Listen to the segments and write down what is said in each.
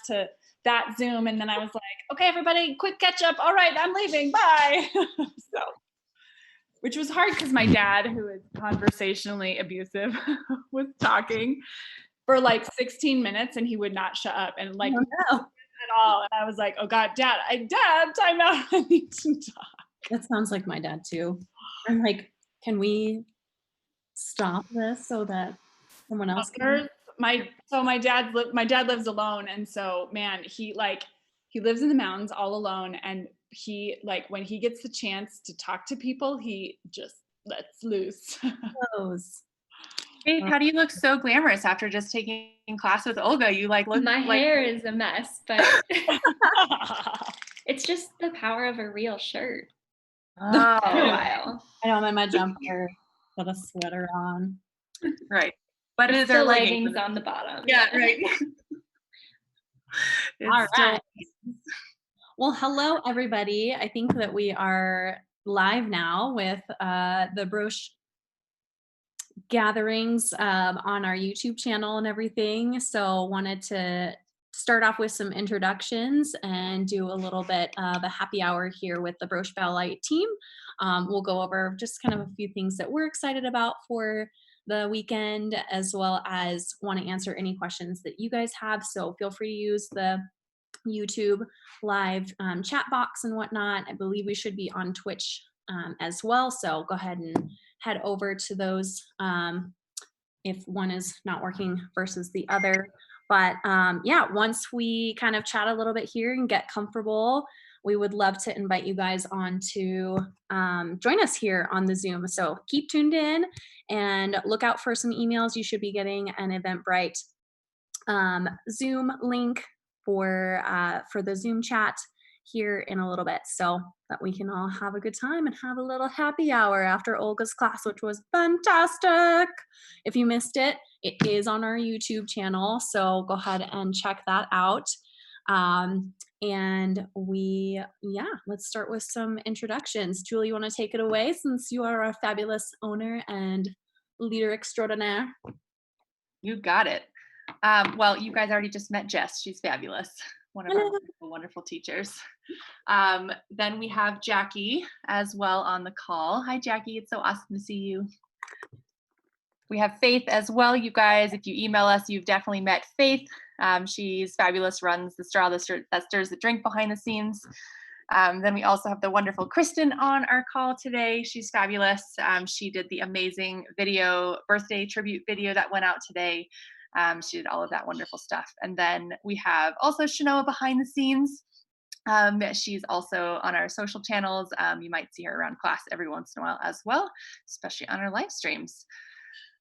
to that Zoom. And then I was like, okay, everybody, quick catch up. All right, I'm leaving. Bye. So, which was hard because my dad, who is conversationally abusive, was talking for like 16 minutes and he would not shut up and like at all. And I was like, oh God, Dad, time out. I need to talk. That sounds like my dad too. I'm like, can we stop this so that someone else can? My dad lives alone, and so man, he lives in the mountains all alone, and he like when he gets the chance to talk to people, he just lets loose. Faith, how do you look so glamorous after just taking class with Olga? You like look My like hair is a mess, but it's just the power of a real shirt. Oh, a while. I know I'm in my jumper with a sweater on. Right. But is Still there leggings on the bottom. Yeah, right. All right. Well, hello, everybody. I think that we are live now with the Broche gatherings on our YouTube channel and everything. So wanted to start off with some introductions and do a little bit of a happy hour here with the Broche Ballet team. We'll go over just kind of a few things that we're excited about for the weekend, as well as want to answer any questions that you guys have. So feel free to use the YouTube live chat box and whatnot. I believe we should be on Twitch as well. So go ahead and head over to those if one is not working versus the other. But yeah, once we kind of chat a little bit here and get comfortable, we would love to invite you guys on to join us here on the Zoom. So keep tuned in and look out for some emails. You should be getting an Eventbrite Zoom link for the Zoom chat here in a little bit, so that we can all have a good time and have a little happy hour after Olga's class, which was fantastic. If you missed it, it is on our YouTube channel, so go ahead and check that out. And let's start with some introductions. Julie, you want to take it away since you are a fabulous owner and leader extraordinaire? You got it. Well, you guys already just met Jess. She's fabulous. One of our wonderful, wonderful teachers. Then we have Jackie as well on the call. Hi, Jackie. It's so awesome to see you. We have Faith as well. You guys, if you email us, you've definitely met Faith. She's fabulous, runs the straw that stirs the drink behind the scenes. Then we also have the wonderful Kristen on our call today. She's fabulous. She did the amazing birthday tribute video that went out today. She did all of that wonderful stuff. And then we have also Shanoa behind the scenes. She's also on our social channels. You might see her around class every once in a while as well, especially on our live streams.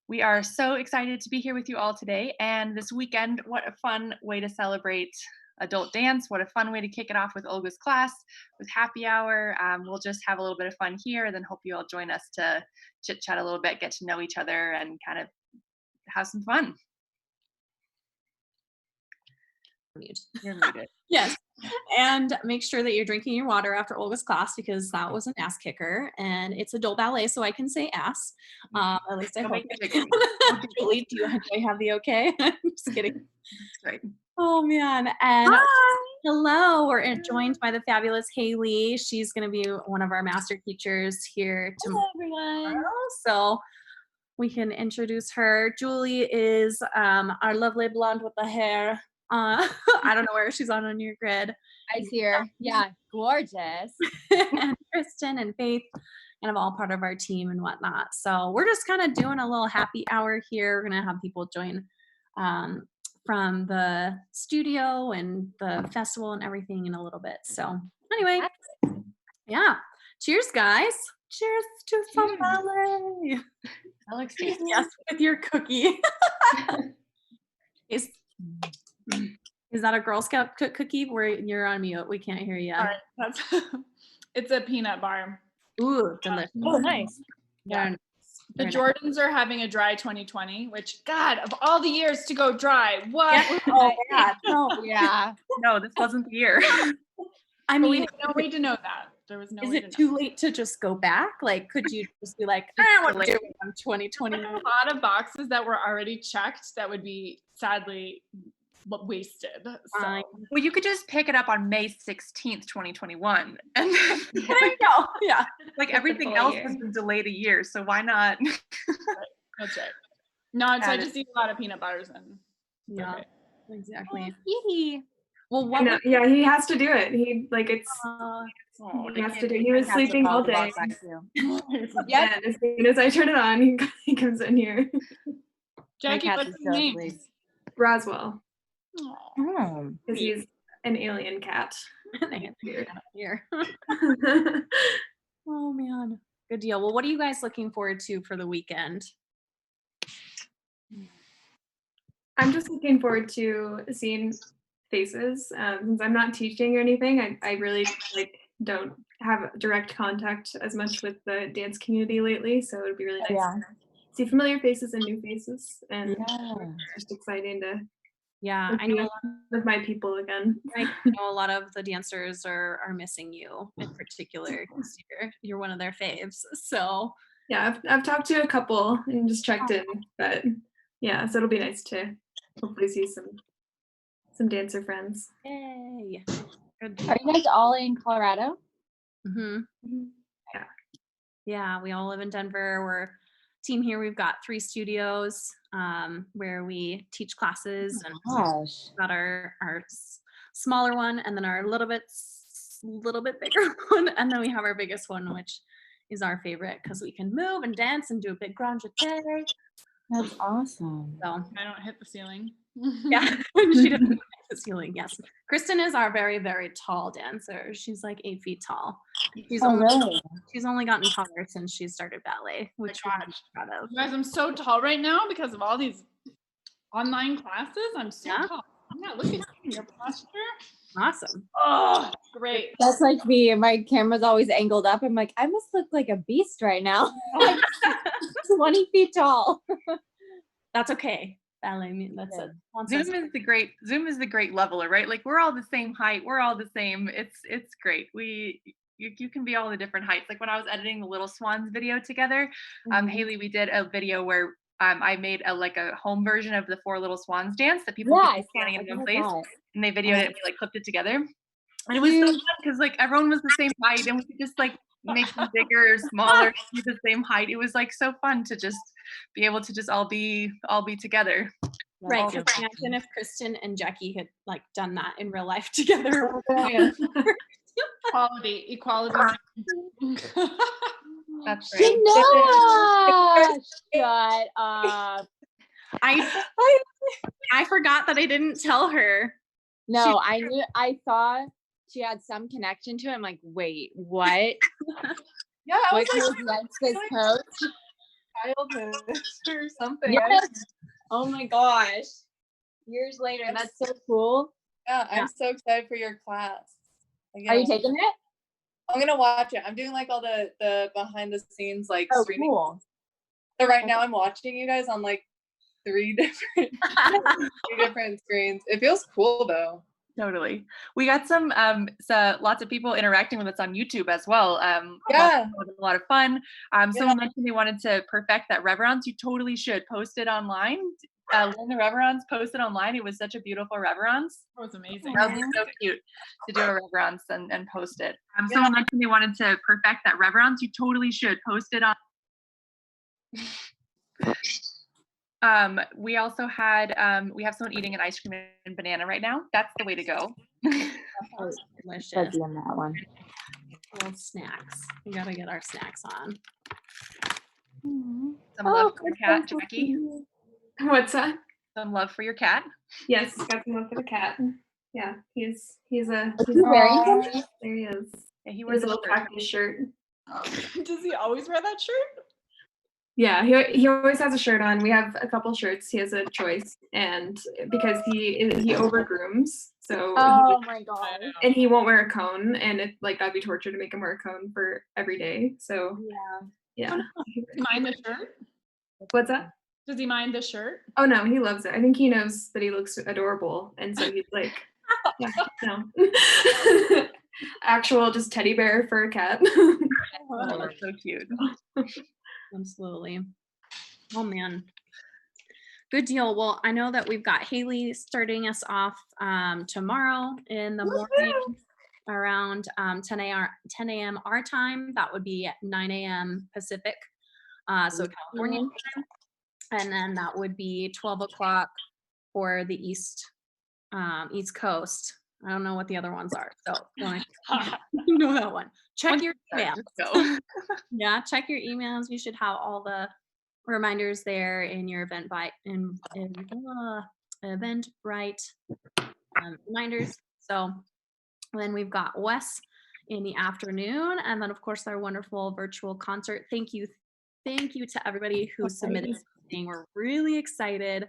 We are so excited to be here with you all today. And this weekend, what a fun way to celebrate adult dance. What a fun way to kick it off with Olga's class, with happy hour. We'll just have a little bit of fun here, and then hope you all join us to chit chat a little bit, get to know each other, and kind of have some fun. You're muted. Yes. And make sure that you're drinking your water after Olga's class, because that was an ass kicker, and it's adult ballet, so I can say ass. At least I hope. Julie, do you have the okay? I'm just kidding. That's great. Oh man. And hello, we're joined by the fabulous Haley. She's going to be one of our master teachers here tomorrow. Hello, everyone. So we can introduce her. Julie is our lovely blonde with the hair. I don't know where she's on your grid. I see her. Yeah, gorgeous. And Kristen and Faith, kind of all part of our team and whatnot. So we're just kind of doing a little happy hour here. We're gonna have people join from the studio and the festival and everything in a little bit. So anyway, yeah. Cheers, guys. Cheers to some ballet. That looks tasty. Yes, with your cookie. Is that a Girl Scout cookie? Where you're on mute? We can't hear you. All right, it's a peanut bar. Ooh, delicious. Oh, nice. Yeah. The Jordans are having a dry 2020, which, God, of all the years to go dry, what? Yeah. Oh, yeah. No, Yeah. No, this wasn't the year. I But mean, we had no way to know that. There was no is way it to too know. late to just go back? Like, could you just be like, I want to do it on 2020? A lot of boxes that were already checked that would be sadly wasted. So. Fine. Well, you could just pick it up on May 16th, 2021. And then, I know. Yeah. like That's a everything full else year. has been delayed a year. So why not? That's right. No, so I Got it. just eat a lot of peanut butters and it's Yeah. okay. Exactly. Well, I what know. was Yeah, he has to do it. He Oh, he has they to do. can't- He was Cats are sleeping all probably day, like that too. Yep. and as soon as I turn it on, he comes in here. Jackie, cat what's is his still name? asleep. Roswell, Aw. Oh. because he's an alien cat. weird here? Oh man. Good deal. Well, what are you guys looking forward to for the weekend? I'm just looking forward to seeing faces. Since I'm not teaching or anything, I really don't have direct contact as much with the dance community lately. So it would be really nice Yeah. to see familiar faces and new faces, and Yeah. it's just exciting to Yeah, I know a lot with my people again. I know a lot of the dancers are missing you in particular because you're one of their faves. So Yeah, I've talked to a couple and just checked in, but yeah, so it'll be nice to hopefully see some dancer friends. yay. Good Are you guys all in Colorado? hmm Yeah. Yeah, we all live in Denver. We're a team here. We've got 3 studios where we teach classes, and Gosh. we've got our smaller one, and then our little bit bigger one, and then we have our biggest one, which is our favorite because we can move and dance and do a big grand jeté. That's awesome. So I don't hit the ceiling. yeah, she doesn't like the ceiling. Yes, Kristen is our very, very tall dancer. She's like 8 feet tall. Oh, really? She's only gotten taller since she started ballet, which we're really proud of. You guys, I'm so tall right now because of all these online classes. I'm so Yeah. tall. Yeah, look at you, your posture. Awesome. Oh, great. That's like me. And my camera's always angled up. I'm like, I must look like a beast right now. I'm 20 feet tall. That's okay. Ballet, I mean, that's Yeah. it. One says- Zoom is the great leveler, right? Like we're all the same height. We're all the same. It's great. You can be all the different heights. Like when I was editing the Little Swans video together, Haley, we did a video where I made a home version of the 4 Little Swans dance that people Yeah, could be standing in one I place, saw it. and they videoed it and we like clipped it together. And it was so fun because like everyone was the same height and we could just like make them bigger or smaller, be the same height. It was like so fun to just be able to just all be together. Right. That's Because imagine if Kristen and Jackie had like done that in real life together. Equality. That's right. Shanoa! Shut up. I forgot that I didn't tell her. No, I knew. I saw she had some connection to it. I'm like, wait, what? Yeah, I What was was next this coach? childhood or something. Yes. Oh my gosh. Years later, that's so cool. I'm so excited for your class. Are you taking it? I'm gonna watch it. I'm doing like all the behind the scenes like Oh, streaming. cool. So right now I'm watching you guys on like 3 different screens. It feels cool though. Totally. We got some lots of people interacting with us on YouTube as well. Yeah. A lot of fun. Someone mentioned they wanted to perfect that reverence. You totally should post it online. Learn the reverence, post it online. It was such a beautiful reverence. That was amazing. That would be so cute to do a reverence and post it. Someone mentioned they wanted to perfect that reverence. You totally should post it on. We also had we have someone eating an ice cream and banana right now. That's the way to go. That's delicious. Fuzzy on that one. Little snacks. We gotta get our snacks on. Some love for your cat, Jackie. What's that? Some love for your cat. Yes, got some love for the cat. Yeah, he's a Are you wearing something? there he is. Yeah, he He wears wears a a little shirt. practice shirt. Does he always wear that shirt? Yeah, he always has a shirt on. We have a couple shirts. He has a choice, and because he over grooms, so Oh my god. and he won't wear a cone, and it like that'd be torture to make him wear a cone for every day. So yeah. Does he mind the shirt? What's that? Does he mind the shirt? Oh no, he loves it. I think he knows that he looks adorable, and so he's like, yeah, no, actual just teddy bear for a cat. Oh, that's so cute. Absolutely. Oh man. Good deal. Well, I know that we've got Haley starting us off tomorrow in the morning around 10 a.m. our time. That would be at 9 a.m. Pacific, so California time. And then that would be 12 o'clock for the East Coast. I don't know what the other ones are. So you know that one. Check your emails. Go. Yeah, check your emails. You should have all the reminders there in your Eventbrite reminders. So then we've got Wes in the afternoon, and then of course our wonderful virtual concert. Thank you to everybody who submitted something. We're really excited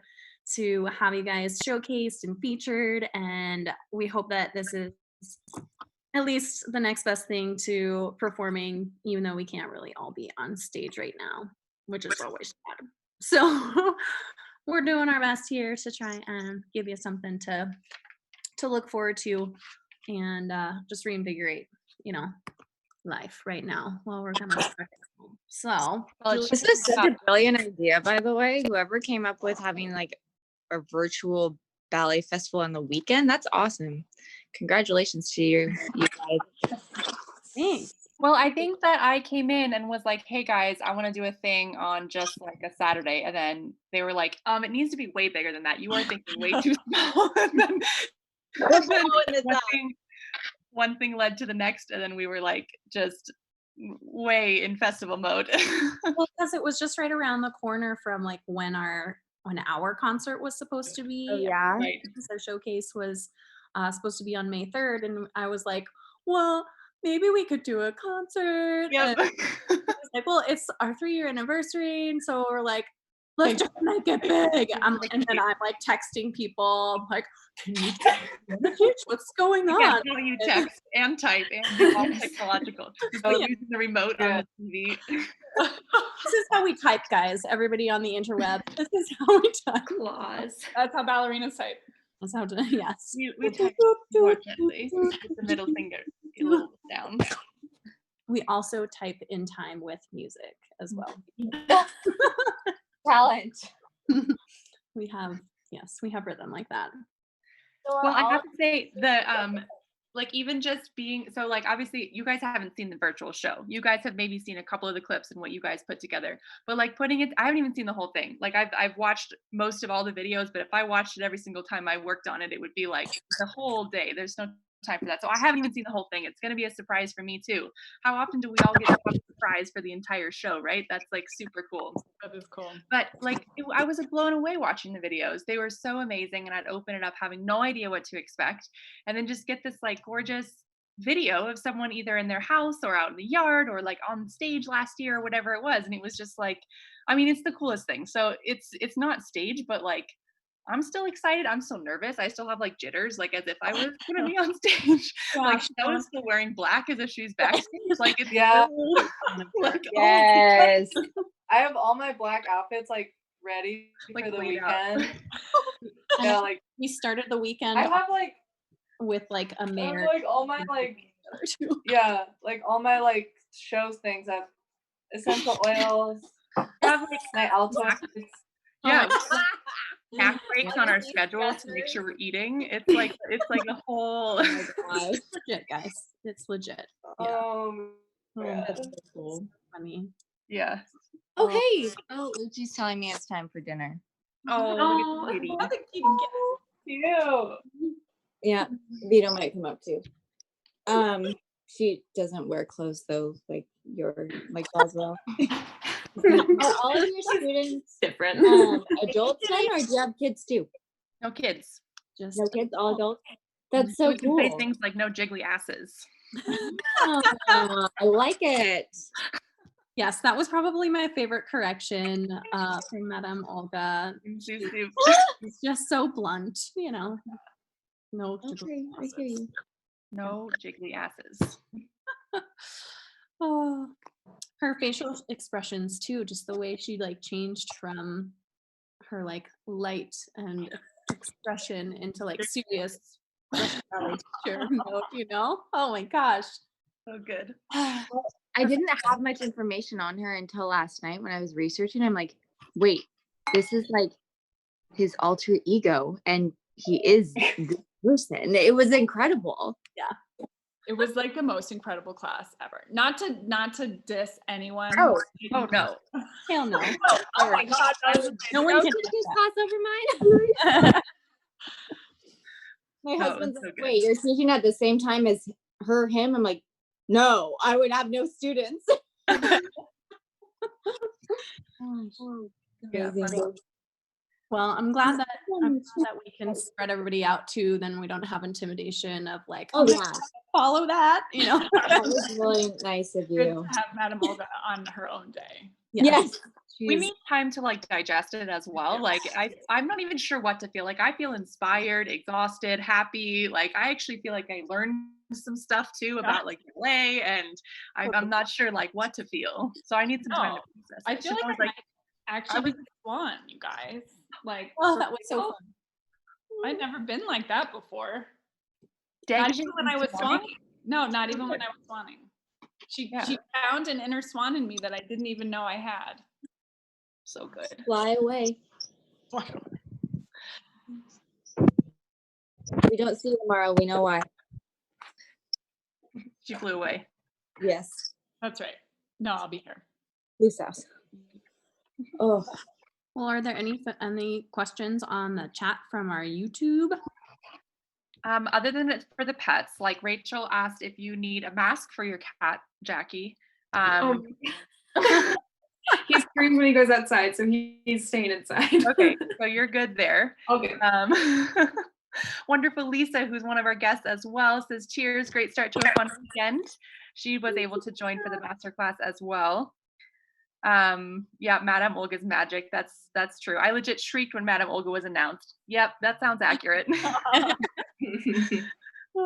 to have you guys showcased and featured, and we hope that this is at least the next best thing to performing, even though we can't really all be on stage right now, which is always sad. So we're doing our best here to try and give you something to look forward to and just reinvigorate, life right now while we're gonna start at home. So This is such a brilliant idea, by the way. Whoever came up with having like a virtual ballet festival on the weekend, that's awesome. Congratulations to you guys. thanks. Well, I think that I came in and was like, hey guys, I want to do a thing on just like a Saturday. And then they were like, it needs to be way bigger than that. You are thinking way too small. And then one thing led to the next. And then we were like, just way in festival mode. Well, because it was just right around the corner from like when our concert was supposed to be. Oh, yeah. Right. Because our showcase was supposed to be on May 3rd. And I was like, well, maybe we could do a concert. Yep. And I was like, well, it's our 3-year anniversary. And so we're like, let's just make it big. And then I'm like texting people. I'm like, can you teach what's going on? Yeah, no, you text and type and do all technological. Using the remote on the TV. This is how we type, guys. Everybody on the interweb. This is how we type. Claws. That's how ballerinas type. That's how to, yes. We type unfortunately with the middle finger a little down. We also type in time with music as well. Talent. We have rhythm like that. Well, I have to say the like even just being so like obviously you guys haven't seen the virtual show. You guys have maybe seen a couple of the clips and what you guys put together. But like putting it, I haven't even seen the whole thing. Like I've watched most of all the videos, but if I watched it every single time I worked on it, it would be like the whole day. There's no time for that. So I haven't even seen the whole thing. It's going to be a surprise for me too. How often do we all get a surprise for the entire show, right? That's like super cool. That is cool. But like I was blown away watching the videos. They were so amazing, and I'd open it up having no idea what to expect, and then just get this like gorgeous video of someone either in their house or out in the yard or like on stage last year or whatever it was. And it was just like, I mean, it's the coolest thing. So it's not stage, but like I'm still excited. I'm still nervous. I still have like jitters, like as if I was gonna be on stage. Like Shannon's still wearing black as if she's backstage. Like it's like Yes. I have all my black outfits like ready Like, for the laid out. weekend. Yeah, like We started the weekend I have like with like a I have, mayor. like all my like like all my like shows things. I have essential oils. I have like My Altoids. yeah. Half breaks on our schedule to make sure we're eating. It's like a whole. It's legit, guys. It's legit. Yeah. That's so cool. Funny. Yeah. Okay. Oh, Lucy's telling me it's time for dinner. Oh, look at the kitty. you. Yeah, Vito might come up too. She doesn't wear clothes though, like Boswell. Are all of your students Different. adults then, or do you have kids too? No kids. Just No kids, all adults. That's so We can cool. say things like no jiggly asses. I like it. yes, that was probably my favorite correction from Madame Olga. It's just so blunt, No. Okay, I hear you. No jiggly asses. Oh, her facial expressions too, just the way she like changed from her like light and expression into like serious ballet teacher mode, Oh my gosh. So good. I didn't have much information on her until last night when I was researching. I'm like, wait, this is like his alter ego, and he is the person. It was incredible. It was like the most incredible class ever. Not to diss anyone. Oh, Oh no. Hell no. Oh my God. That was No one Don't can take do his that. class over mine. My No, it husband's was so like, good. wait, you're teaching at the same time as him? I'm like, no, I would have no students. Yeah, Crazy. funny. Well, I'm glad that we can spread everybody out too. Then we don't have intimidation of like, Oh, my yeah. God, follow that, you know. That was really nice of good you. to have Madame Olga on her own day. Yes. We She's- need time to like digest it as well. Like I'm not even sure what to feel. Like I feel inspired, exhausted, happy. Like I actually feel like I learned some stuff too about like ballet, and I'm not sure like what to feel. So I need some time to process. I it. feel Siobhan like was I actually was swan, you guys. Like, Oh, for that was so real. fun. I'd never been like that before. dang, Not you even when I was swanning? swanning. No, not even when I was swanning. She found an inner swan in me that I didn't even know I had. So good. Fly away. We don't see you tomorrow. We know why. She flew away. Yes. That's right. No, I'll be here. Loose house. Oh, Well, are there any questions on the chat from our YouTube? Other than it's for the pets, like Rachel asked if you need a mask for your cat, Jackie. He screams when he goes outside, so he's staying inside. Okay, so you're good there. Okay. Wonderful Lisa, who's one of our guests as well, says, cheers, great start to a fun weekend. She was able to join for the masterclass as well. Yeah, Madame Olga's magic. That's true. I legit shrieked when Madame Olga was announced. Yep, that sounds accurate.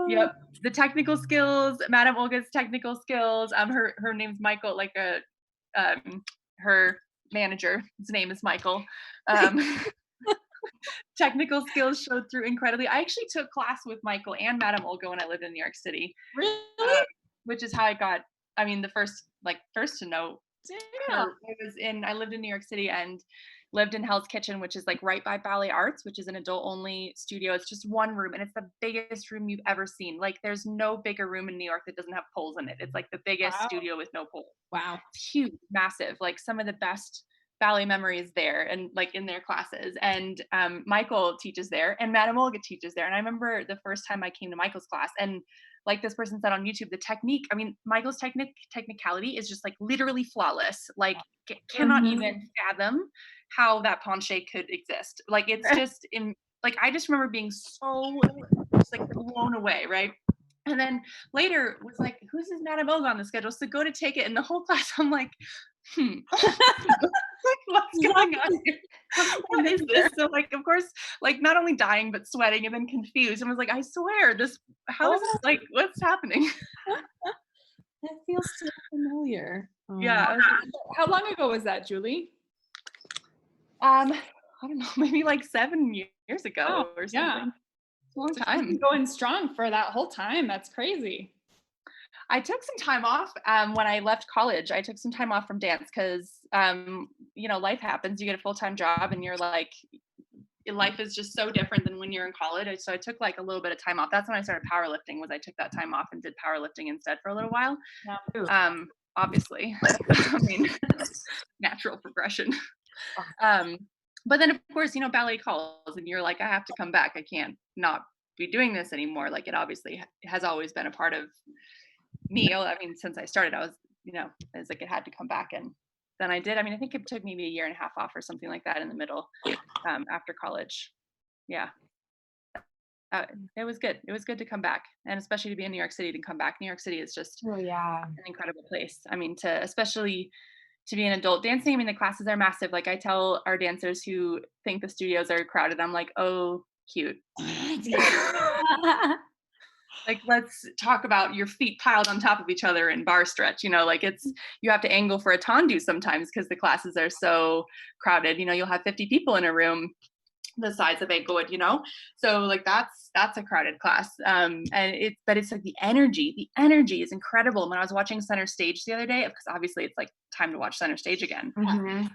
Yep. The technical skills, Madame Olga's technical skills. Her name's Michael, like her manager. His name is Michael. Technical skills showed through incredibly. I actually took class with Michael and Madame Olga when I lived in New York City. Really? Which is how I got, I mean, the first to know. Yeah. I lived in New York City and lived in Hell's Kitchen, which is like right by Ballet Arts, which is an adult only studio. It's just one room and it's the biggest room you've ever seen. Like there's no bigger room in New York that doesn't have poles in it. It's like the biggest studio with no poles. Wow. It's huge, massive, like some of the best ballet memories there and like in their classes. And Michael teaches there and Madame Olga teaches there. And I remember the first time I came to Michael's class, and like this person said on YouTube, the technique, I mean, Michael's technicality is just like literally flawless. Like cannot even fathom how that penché could exist. Like it's just I just remember being so just like blown away, right? And then later was like, who's this Madame Olga on the schedule? So go to take it, and the whole class I'm like, what's going on here? What is this? So like, of course, like not only dying but sweating and then confused. And was like, I swear, how is this, like, what's happening? That feels so familiar. Yeah. How long ago was that, Julie? I don't know, maybe like 7 years ago or something. Yeah. It's a long You've time. been going strong for that whole time. That's crazy. I took some time off when I left college. I took some time off from dance because, life happens. You get a full-time job and you're like, life is just so different than when you're in college. So I took like a little bit of time off. That's when I started powerlifting, was I took that time off and did powerlifting instead for a little while. Yeah. Obviously, I mean, natural progression. But then of course, ballet calls and you're like, I have to come back. I can't not be doing this anymore. Like it obviously has always been a part of me. I mean, since I started, I was, it's like it had to come back, and then I did. I mean, I think it took maybe a year and a half off or something like that in the middle after college. Yeah. It was good. It was good to come back, and especially to be in New York City, to come back. New York City is just an incredible place. I mean, especially to be an adult dancing. I mean, the classes are massive. Like I tell our dancers who think the studios are crowded, I'm like, oh, cute. Like, let's talk about your feet piled on top of each other in bar stretch, like you have to angle for a tendu sometimes because the classes are so crowded. You'll have 50 people in a room, the size of Eggwood, you know? So like that's a crowded class. But it's like the energy is incredible. When I was watching Center Stage the other day, because obviously it's like time to watch Center Stage again.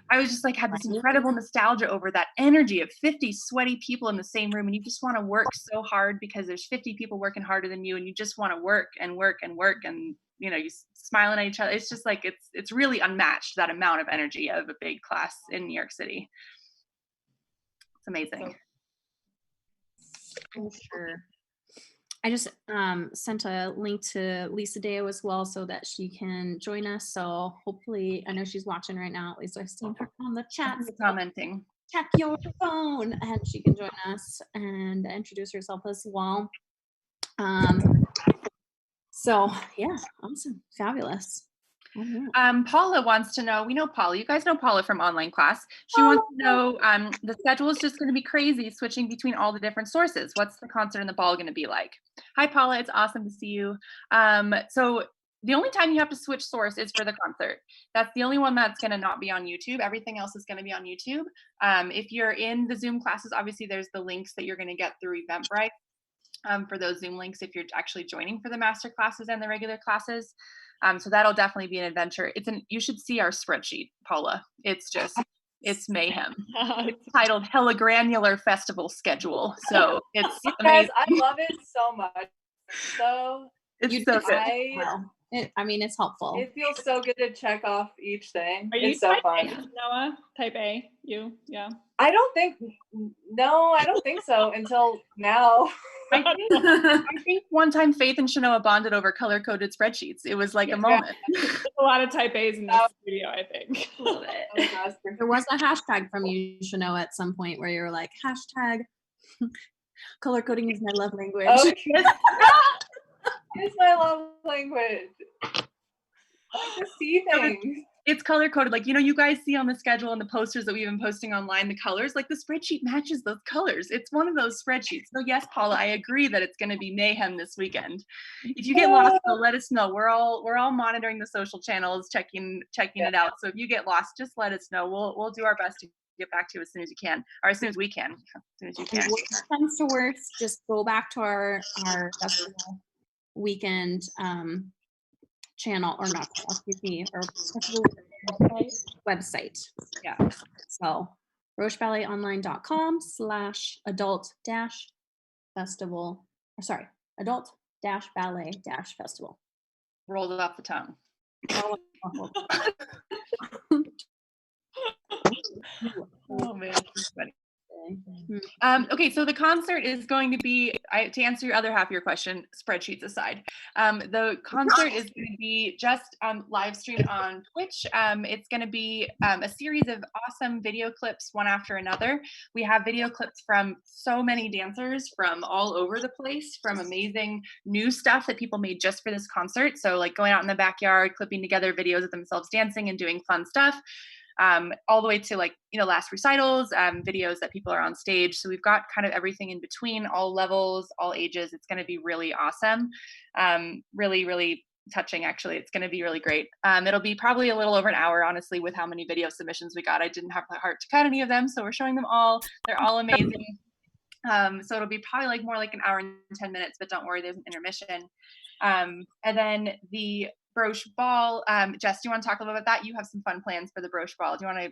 I was just like, had this incredible nostalgia over that energy of 50 sweaty people in the same room. And you just want to work so hard because there's 50 people working harder than you. And you just want to work and work and work. And, you know, you smiling at each other. It's just like, it's really unmatched, that amount of energy of a big class in New York City. It's amazing. For sure. I just sent a link to Lisa Deo as well so that she can join us. So hopefully, I know she's watching right now. At least I've seen her on the chat. Commenting. Check your phone, and she can join us and introduce herself as well. So yeah, awesome, fabulous. Paula wants to know, we know Paula, you guys know Paula from online class. She wants to know, the schedule is just going to be crazy switching between all the different sources. What's the concert and the ball going to be like? Hi, Paula, it's awesome to see you. So the only time you have to switch source is for the concert. That's the only one that's going to not be on YouTube. Everything else is going to be on YouTube. If you're in the Zoom classes, obviously there's the links that you're going to get through Eventbrite for those Zoom links if you're actually joining for the master classes and the regular classes. So that'll definitely be an adventure. You should see our spreadsheet, Paula. It's mayhem. It's titled Hella Granular Festival Schedule. So it's Guys, amazing. I love it so much. So It's so good. I mean, it's helpful. It feels so good to check off each thing. Are you It's so type fun. A, Noah? Type A, you? Yeah. I don't think so until now. I think one time Faith and Shanoa bonded over color-coded spreadsheets. It was like a moment. There's a lot of type A's in this studio, I think. Love it. There was a hashtag from you, Shanoa, at some point where you were like, hashtag color coding is my love language. Oh, it's my love language. I like to see things. It's color-coded. Like, you know, you guys see on the schedule and the posters that we've been posting online, the colors, like the spreadsheet matches those colors. It's one of those spreadsheets. So yes, Paula, I agree that it's going to be mayhem this weekend. If you get lost, though, let us know. We're all monitoring the social channels, checking it out. So if you get lost, just let us know. We'll do our best to get back to you as soon as you can, or as soon as we can, as soon as you can. Worst comes to worst, just go back to our festival weekend channel, or not, excuse me, or website. Yeah. So rocheballetonline.com/adult-festival, sorry, adult-ballet-festival. Rolled it off the tongue. Oh man, this is funny. Okay, so the concert is going to be, to answer your other half of your question, spreadsheets aside, the concert is going to be just live streamed on Twitch. It's going to be a series of awesome video clips, one after another. We have video clips from so many dancers from all over the place, from amazing new stuff that people made just for this concert. So like going out in the backyard, clipping together videos of themselves dancing and doing fun stuff. All the way to like, you know, last recitals, videos that people are on stage. So we've got kind of everything in between, all levels, all ages. It's going to be really awesome. Really, really touching, actually. It's going to be really great. It'll be probably a little over an hour, honestly, with how many video submissions we got. I didn't have the heart to cut any of them, so we're showing them all. They're all amazing. So it'll be probably like more like an hour and 10 minutes, but don't worry, there's an intermission. And then the Broche ball. Jess, do you want to talk a little bit about that? You have some fun plans for the Broche ball. Do you want to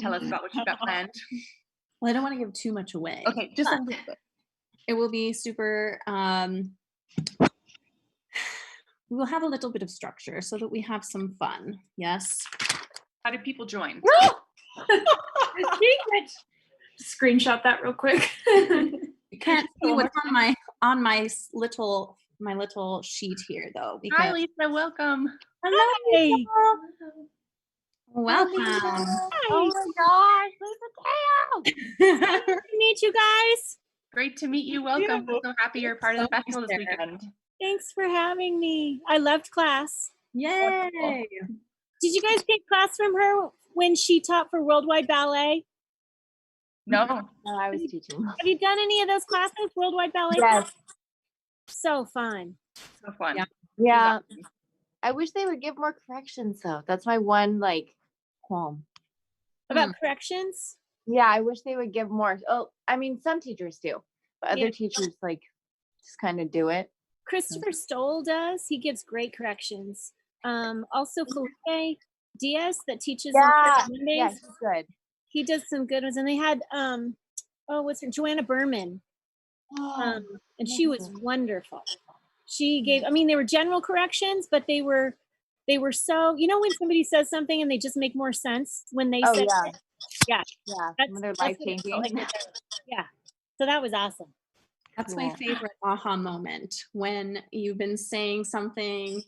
tell us about what you've got planned? Well, I don't want to give too much away. Okay, just a little bit. It will be super, we will have a little bit of structure so that we have some fun. Yes. How do people join? Screenshot that real quick. You can't see what's on my little sheet here, though. Hi, Lisa. Welcome. Hello. Welcome. Oh my gosh, Lisa Teo. Nice to meet you guys. Great to meet you. Welcome. We're so happy you're part of the festival this weekend. Thanks for having me. I loved class. Yay. Did you guys take class from her when she taught for Worldwide Ballet? No. No, I was teaching. Have you done any of those classes, Worldwide Ballet? Yes. So fun. So fun. Yeah. I wish they would give more corrections though. That's my one qualm. About corrections? Yeah, I wish they would give more. Oh, I mean, some teachers do, but other Yeah. teachers like just kind of do it. Christopher Stoll does. He gives great corrections. Also Felipe Diaz that teaches on Yeah, Mondays. yeah, he's good. He does some good ones. And they had what's her Joanna Berman. And she was wonderful. She gave, I mean, they were general corrections, but they were so, you know, when somebody says something and they just make more sense when they Oh say yeah, it? Yeah. yeah, That's they're what it life felt changing. like with her. Yeah. So that was awesome. That's my favorite aha moment, when you've been saying something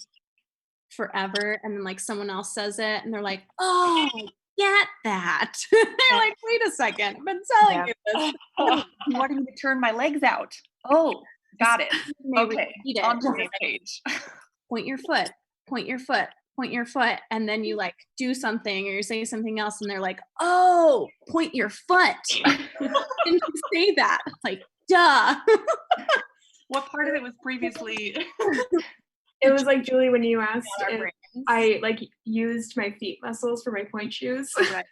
forever and then like someone else says it and they're like, oh, I get that. They're like, wait a second, I've been telling you this. Oh, you wanted me to turn my legs out. Oh, got it. May Okay, repeat it. on the same page. Point your foot, point your foot, point your foot, and then you like do something or you say something else and they're like, oh, point your foot. And you say that, like, duh. What part of it was previously? It was like, Julie, when you asked Our if brains. I like used my feet muscles for my point shoes. Right.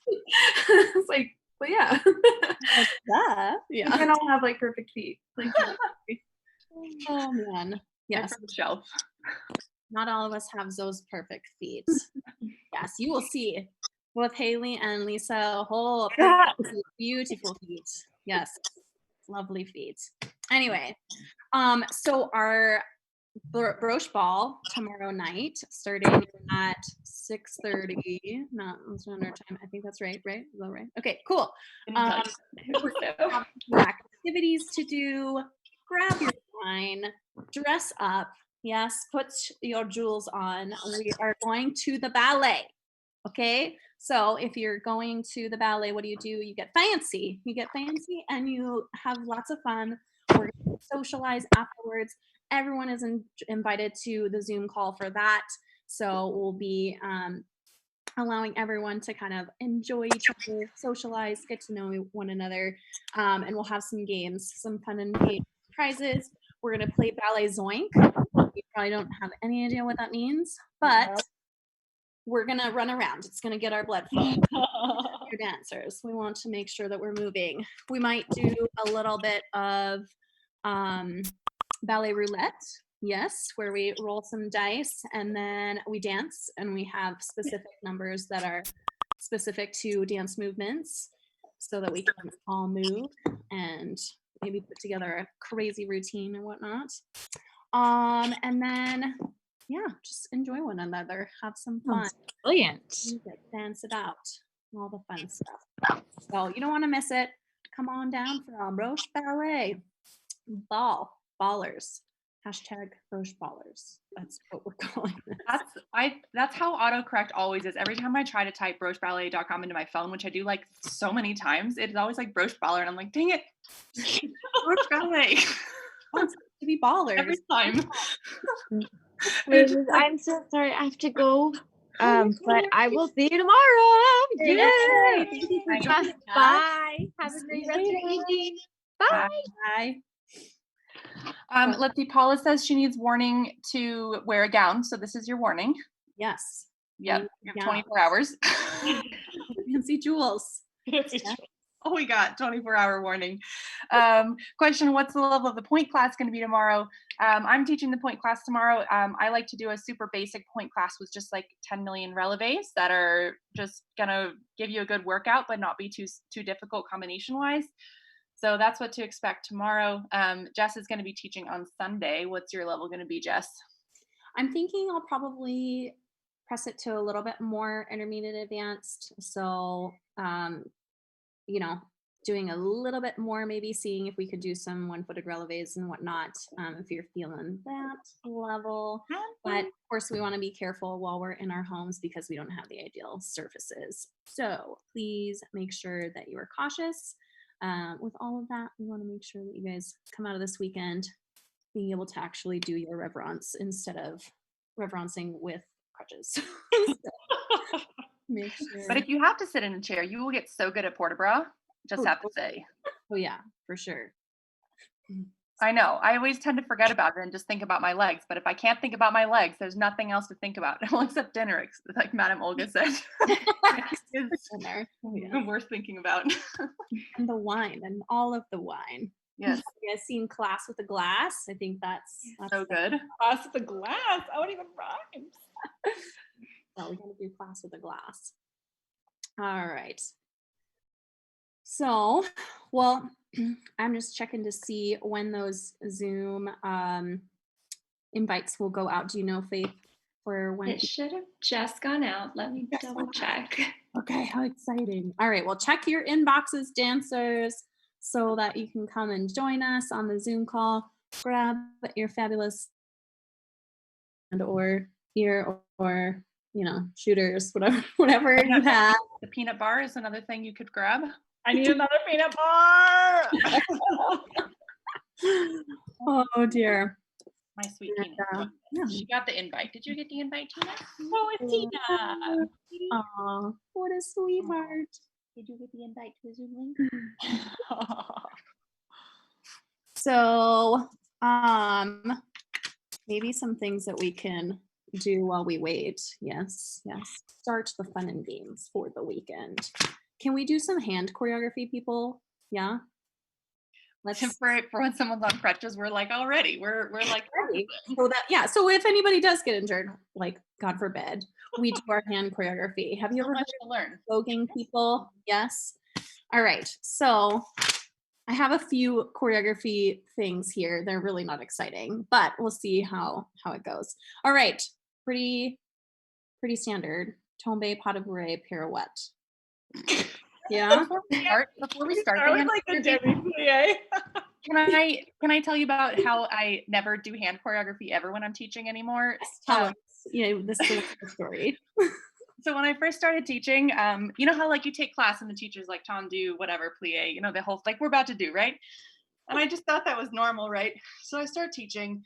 It's like, well, yeah. Duh. You Yeah. can all have like perfect feet. Like, Oh man. They're Yes. from the shelf. Not all of us have those perfect feet. Yes, you will see with Haley and Lisa a whole beautiful feet. Yes, lovely feet. Anyway, so our Broche ball tomorrow night, starting at 6:30. Not let's run our time. I think that's right. Right? Is that right? Okay, cool. Anytime. We're gonna have some activities to do. Grab your wine, dress up. Yes, put your jewels on. We are going to the ballet. Okay, so if you're going to the ballet, what do? You get fancy. You get fancy and you have lots of fun. We're going to socialize afterwards. Everyone is invited to the Zoom call for that. So we'll be allowing everyone to kind of enjoy each other, socialize, get to know one another, and we'll have some games, some fun and game prizes. We're going to play Ballet Zoink. You probably don't have any idea what that means, but we're going to run around. It's going to get our blood flowing. Your dancers. We want to make sure that we're moving. We might do a little bit of ballet roulette. Yes, where we roll some dice and then we dance and we have specific numbers that are specific to dance movements so that we can all move and maybe put together a crazy routine and whatnot. And then, yeah, just enjoy one another, have some fun, Brilliant. music, dance it out, all the fun stuff. So you don't want to miss it. Come on down for our Broche Ballet. Ballers. Hashtag Broche Ballers. That's what we're calling this. That's how autocorrect always is. Every time I try to type brocheballet.com into my phone, which I do like so many times, it's always like Broche Baller, and I'm like, dang it, Broche Ballet. Wants to be ballers. Every time. Ladies, I'm so sorry. I have to go. But I will see you tomorrow. Yay. Thank you for joining us. Bye. Have a great rest of your evening. Bye. Bye. Let's see. Paula says she needs warning to wear a gown. So this is your warning. Yes. Yep. You have Yeah. 24 hours. Fancy jewels. Oh, we got 24-hour warning. Question, what's the level of the point class going to be tomorrow? I'm teaching the point class tomorrow. I like to do a super basic point class with just like 10 million releves that are just going to give you a good workout, but not be too difficult combination-wise. So that's what to expect tomorrow. Jess is going to be teaching on Sunday. What's your level going to be, Jess? I'm thinking I'll probably press it to a little bit more intermediate advanced. So, doing a little bit more, maybe seeing if we could do some one-footed releves and whatnot, if you're feeling that level. But of course, we want to be careful while we're in our homes because we don't have the ideal surfaces. So please make sure that you are cautious. With all of that, we want to make sure that you guys come out of this weekend being able to actually do your reverence instead of reverencing with crutches. So, make sure. But if you have to sit in a chair, you will get so good at port-a-bras. Just have to say. Oh yeah, for sure. I know. I always tend to forget about it and just think about my legs. But if I can't think about my legs, there's nothing else to think about. Well, except dinner, like Madam Olga said. It's Dinner. Oh, yeah. worth thinking about. And the wine and all of the wine. Yes, You guys seen Class with a Glass? I think that's so good. Class with the glass. Oh, it even rhymes. So we gotta do Class with a Glass. All right. So, well, I'm just checking to see when those Zoom invites will go out. Do you know, Faith, for when? It should have just gone out. Let me double check. Okay, how exciting. All right, well, check your inboxes, dancers, so that you can come and join us on the Zoom call. Grab your fabulous and or ear or shooters, whatever you have. The peanut bar is another thing you could grab. I need another peanut bar. Oh dear. My sweet peanut. Yeah. She got the invite. Did you get the invite, Tina? Oh, it's Tina. Aw, what a sweetheart. Did you get the invite to the Zoom link? So, maybe some things that we can do while we wait. Yes. Start the fun and games for the weekend. Can we do some hand choreography, people? Yeah. Let's For when someone's on crutches, we're like already. We're like ready. So if anybody does get injured, like God forbid, we do our hand choreography. Have you so ever much heard to learn. of voguing people? Yes. All right. So I have a few choreography things here. They're really not exciting, but we'll see how it goes. All right. Pretty standard. Tombe, pas de bourrée, pirouette. Yeah. Before we start, I would like the demi-plie. can I tell you about how I never do hand choreography ever when I'm teaching anymore? Tell us. This is the story. So when I first started teaching, you know how like you take class and the teacher's like tendu, whatever, plie, the whole like we're about to do, right? And I just thought that was normal, right? So I started teaching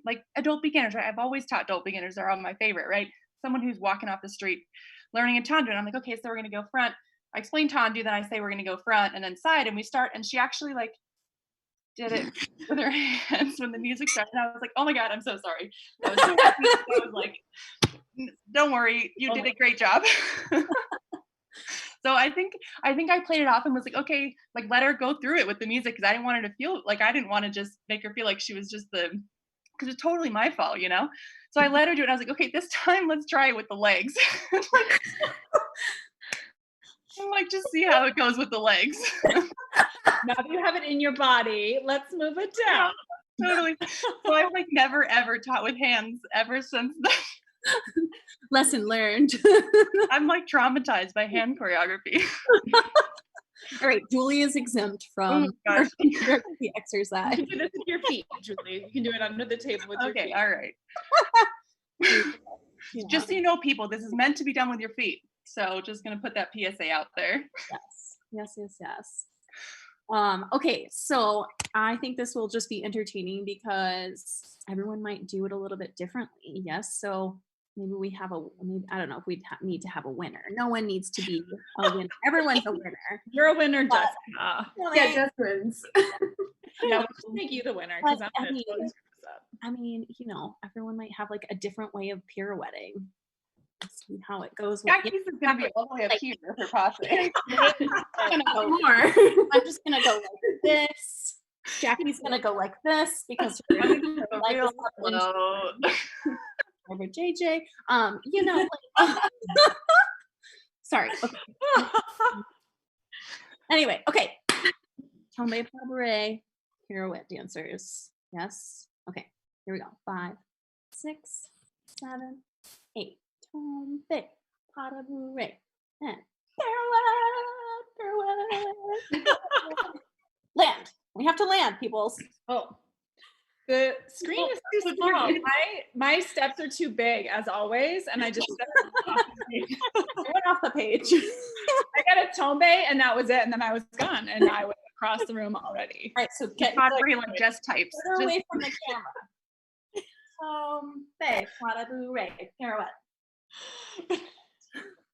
like adult beginners, right? I've always taught adult beginners. They're all my favorite, right? Someone who's walking off the street learning a tendu. And I'm like, okay, so we're going to go front. I explain tendu, then I say we're going to go front and then side. And we start, and she actually like did it with her hands when the music started. And I was like, oh my God, I'm so sorry. I was so happy. I was like, don't worry, you did a great job. So I think I played it off and was like, okay, like let her go through it with the music because I didn't want her to feel like I didn't want to just make her feel like she was just because it's totally my fault, So I let her do it. I was like, okay, this time let's try it with the legs. I'm like, just see how it goes with the legs. Now that you have it in your body, let's move it down. Yeah, totally. So I've like never ever taught with hands ever since then. Lesson learned. I'm like traumatized by hand choreography. All right, Julie is exempt from the exercise. You can do this with your feet, Julie. You can do it under the table with your feet. Okay, all right. Just so you know, people, this is meant to be done with your feet. So just gonna put that PSA out there. Yes. Okay, so I think this will just be entertaining because everyone might do it a little bit differently. Yes, so maybe we have I don't know if we need to have a winner. No one needs to be a winner. Everyone's a winner. You're a winner, Jessica. Yeah, Jess wins. Yeah, we'll just make you the winner because I'm gonna totally screw this up. I mean, everyone might have like a different way of pirouetting. Let's see how it goes. Jackie's is gonna be all the way up here for passing. I'm gonna go more. I'm just gonna go like this. Jackie's gonna go like this because her leg is up over JJ. Sorry. Okay. Anyway, okay. Tombe, pas de bourrée, pirouette dancers. Yes. Okay. Here we go. 5, 6, 7, 8. Tombe, pas de bourrée, and pirouette. Land. We have to land, peoples. Oh, the screen is too small. My steps are too big, as always, and I just went off the page. I got a tombe, and that was it, and then I was gone, and I was across the room already. All right, so get like just types. Get away from the camera. Tombe, pas de bourrée, pirouette.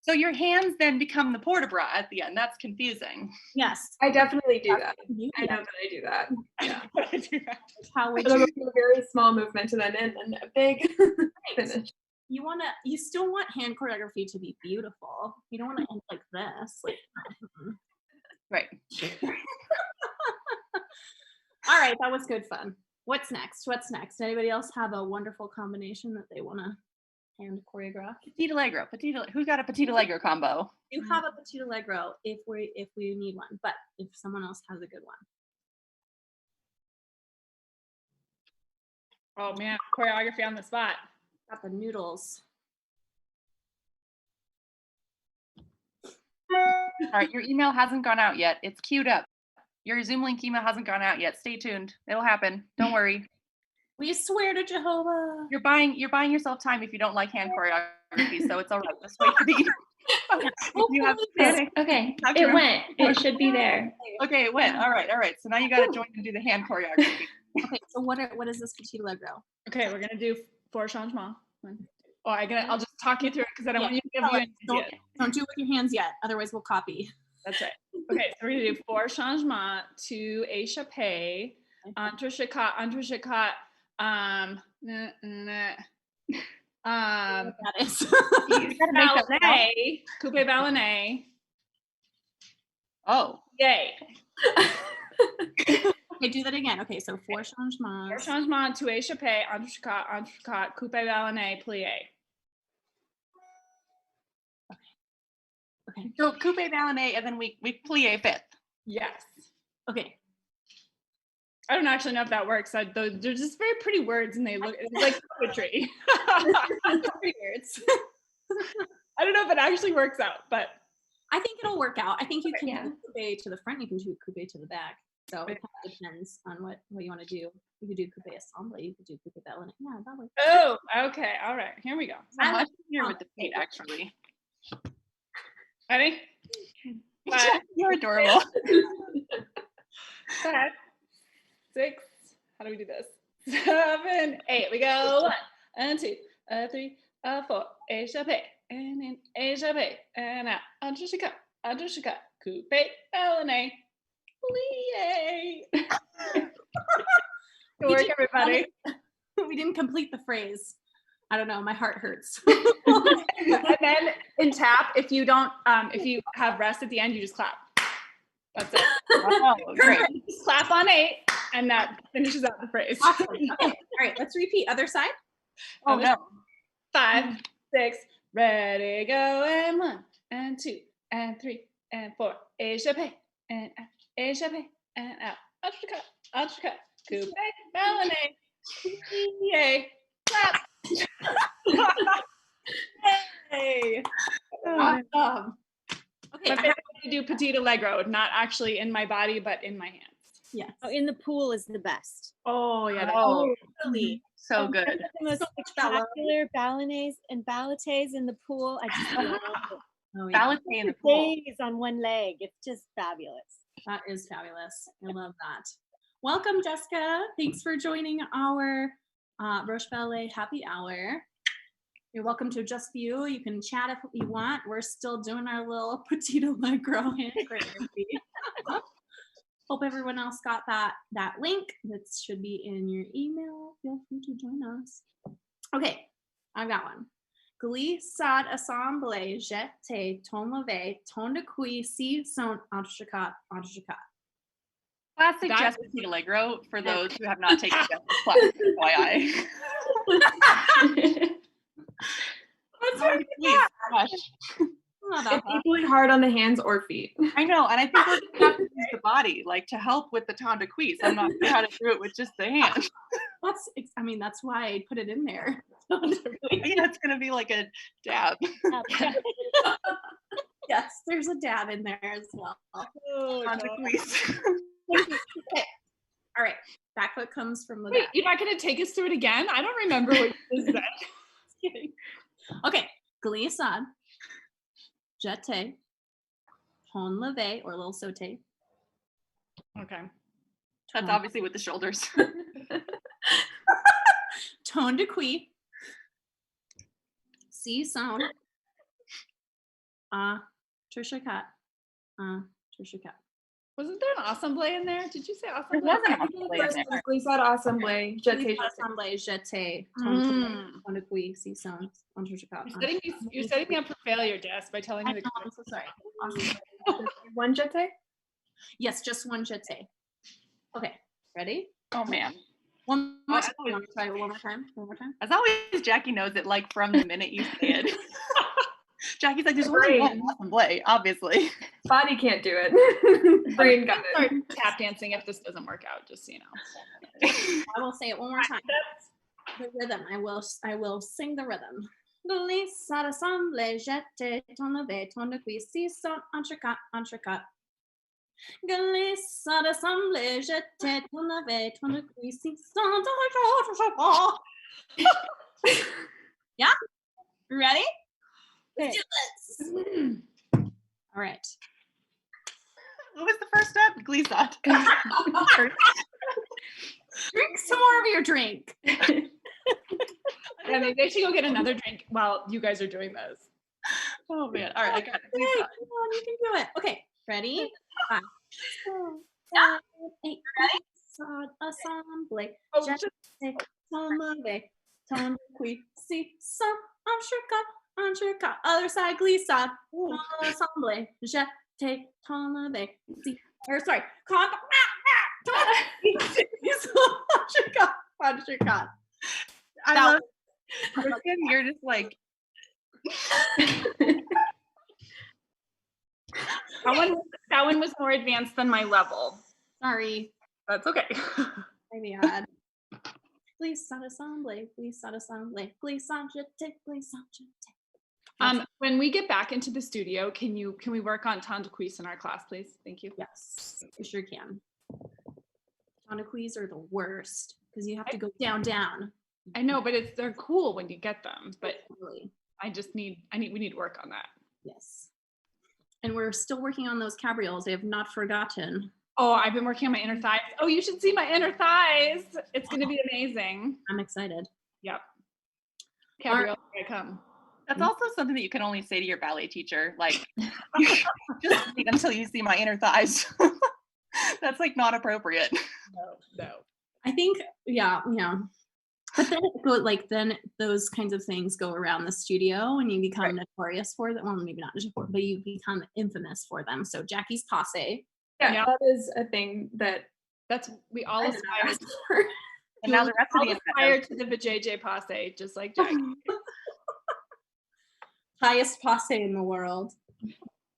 So your hands then become the port de bras at the end. That's confusing. Yes. I definitely do that. You, I know that I do that. Yeah. how would It'll you, be a very small movement to then end and a big finish. you still want hand choreography to be beautiful. You don't want to end like this. Like, Right. all right, that was good fun. What's next? What's next? Anybody else have a wonderful combination that they want to hand choreograph? Petite Allegro. Who's got a Petite Allegro combo? You have a Petite Allegro if we need one, but if someone else has a good one. Oh man, choreography on the spot. Got the noodles. All right, your email hasn't gone out yet. It's queued up. Your Zoom link email hasn't gone out yet. Stay tuned. It'll happen. Don't worry. We swear to Jehovah. You're buying yourself time if you don't like hand choreography, so it's all right. Just wait for the you have panic. Okay, Talk to it her. went. It should be there. Okay, it went. All right. So now you got to join and do the hand choreography. Okay, so what is this Petite Allegro? Okay, we're gonna do 4 changements. I'll just talk you through it because I don't want you to give you an idea. Don't do it with your hands yet, otherwise we'll copy. That's right. Okay, so we're gonna do 4 changements to échappé, entrechocat, That is. ballet, coupe ballet. Oh. Yay. Okay, do that again. Okay, so 4 changements. 4 changements to échappé, entrechocat, coupe ballet, plié. Okay. So coupe ballet, and then we plie fifth. Yes. Okay. I don't actually know if that works. They're just very pretty words, and they look it's like poetry. Pretty words. I don't know if it actually works out, but I think it'll work out. I think you can Yeah. do coupe to the front, you can do coupe to the back. So it kind of depends on what you want to do. You could do coupe ensemble, you could do coupe ballet. Yeah, that works. oh, okay, all right. Here we go. So much easier with the feet, actually. Ready? You're adorable. 5, 6. How do we do this? 7, 8. We go 1, 2, 3, 4. Échappé, and in échappé, and out. Entrechocat, coupe ballet, plie. Good work, everybody. We didn't complete the phrase. I don't know. My heart hurts. And then in tap, if you have rest at the end, you just clap. That's it. Oh, great. Just clap on 8, and that finishes out the phrase. Awesome. Okay. All right. Let's repeat. Other side. Oh no. 5, 6, ready, go, and 1, and 2, and 3, and 4. Échappé, and out. Échappé, and out. Entrechocat, coupe ballet, yay, clap. Hey. Awesome. Okay. My favorite way to do Petite Allegro, not actually in my body, but in my hands. Yes. Oh, in the pool is the best. Oh, yeah. Oh, Really. so good. The most spectacular ballets and ballets in the pool. I just love it. Oh, yeah. Ballet in the pool. Days on one leg. It's just fabulous. That is fabulous. I love that. Welcome, Jessica. Thanks for joining our Broche Ballet Happy Hour. You're welcome to Just View. You can chat if you want. We're still doing our little Petite Allegro hand choreography. Hope everyone else got that link. That should be in your email. Feel free to join us. Okay, I've got one. Glissade assemblée, jeté, ton levé, ton de cuit, si son entrechocat. Classic That- Jess Petite Allegro for those who have not taken Jess's class, FYI. What's wrong with Please, gosh. Not that It's bad. equally hard on the hands or feet. I know, and I think we're gonna have to use the body, like to help with the temps de cuisse. I'm not sure how to do it with just the hand. That's why I put it in there. Yeah, it's gonna be like a dab. Yes, there's a dab in there as well. Oh, Temps de cuisse. Okay. All right. Back foot comes from the Wait, back. you're not going to take us through it again? I don't remember what you just said. Just kidding. Okay. Glissade, jeté, ton levé, or a little sauté. Okay. That's obviously with the shoulders. Ton de cuit, si son, Trisha Cut. Trisha Cut. Wasn't there an ensemble in there? Did you say There ensemble? was an I think ensemble the in first there. was Glissade Assemblée, Jeté, Please Jeté. assemble, jeté, Mm. ton de cuir, si son, on Trisha Cut. You're setting me up for failure, Jess, by telling I me know, the I'm so sorry. One Jeté? Yes, just one jeté. Okay, ready? Oh man. One more time. You want me to try it one more time? One more time. As always, Jackie knows it like from the minute you say it. Jackie's like, there's My only one brain. Ballet, obviously. Body can't do it. Brain got Start it. tap dancing if this doesn't work out, just so you know. I will say it one more time. The rhythm. I will sing the rhythm. Glissade assemblée, jeté, ton levé, ton de cuir, si son, entrecôte, entrecôte. Glissade assemblée, jeté, ton levé, ton de cuir, si son, entrecôte. Yeah? Ready? Let's do this. All right. What was the first step? Glissade. Drink some more of your drink. Yeah, maybe I should go get another drink while you guys are doing this. Oh man. All right, I got it. Hey, Glissade. come on, you can do it. Okay, ready? 5, 6, 7, 8. Glissade assemblée, Oh, jeté, ton levé, ton de cuir, si son, entrecôte, entrecôte. Other side, glissade, ton assemblée, jeté, ton levé, si. Or sorry, con. Entrecôte. I love Kristen, you're just like that one was more advanced than my level. Sorry, That's okay. maybe odd. Glissade assemblée, glissade assemblée, glissade jeté, glissade jeté. When we get back into the studio, can we work on temps de cuisse in our class, please? Thank you. Yes, you sure can. Ton de cuis are the worst because you have to go down, down. I know, but they're cool when you get them. But Really. we need work on that. Yes. And we're still working on those cabrioles. I have not forgotten. Oh, I've been working on my inner thighs. Oh, you should see my inner thighs. It's going to be amazing. I'm excited. Yep. Cabriole, here I come. that's also something that you can only say to your ballet teacher. Like, just wait until you see my inner thighs. That's like not appropriate. No. I think, yeah. But then those kinds of things go around the studio and you become notorious for them. Well, maybe not notorious, but you become infamous for them. So Jackie's passe. Yeah, that is a thing that We all I aspire don't know. And now the rest of the aspire to the vajayjay passe, just like Jackie. Highest passe in the world.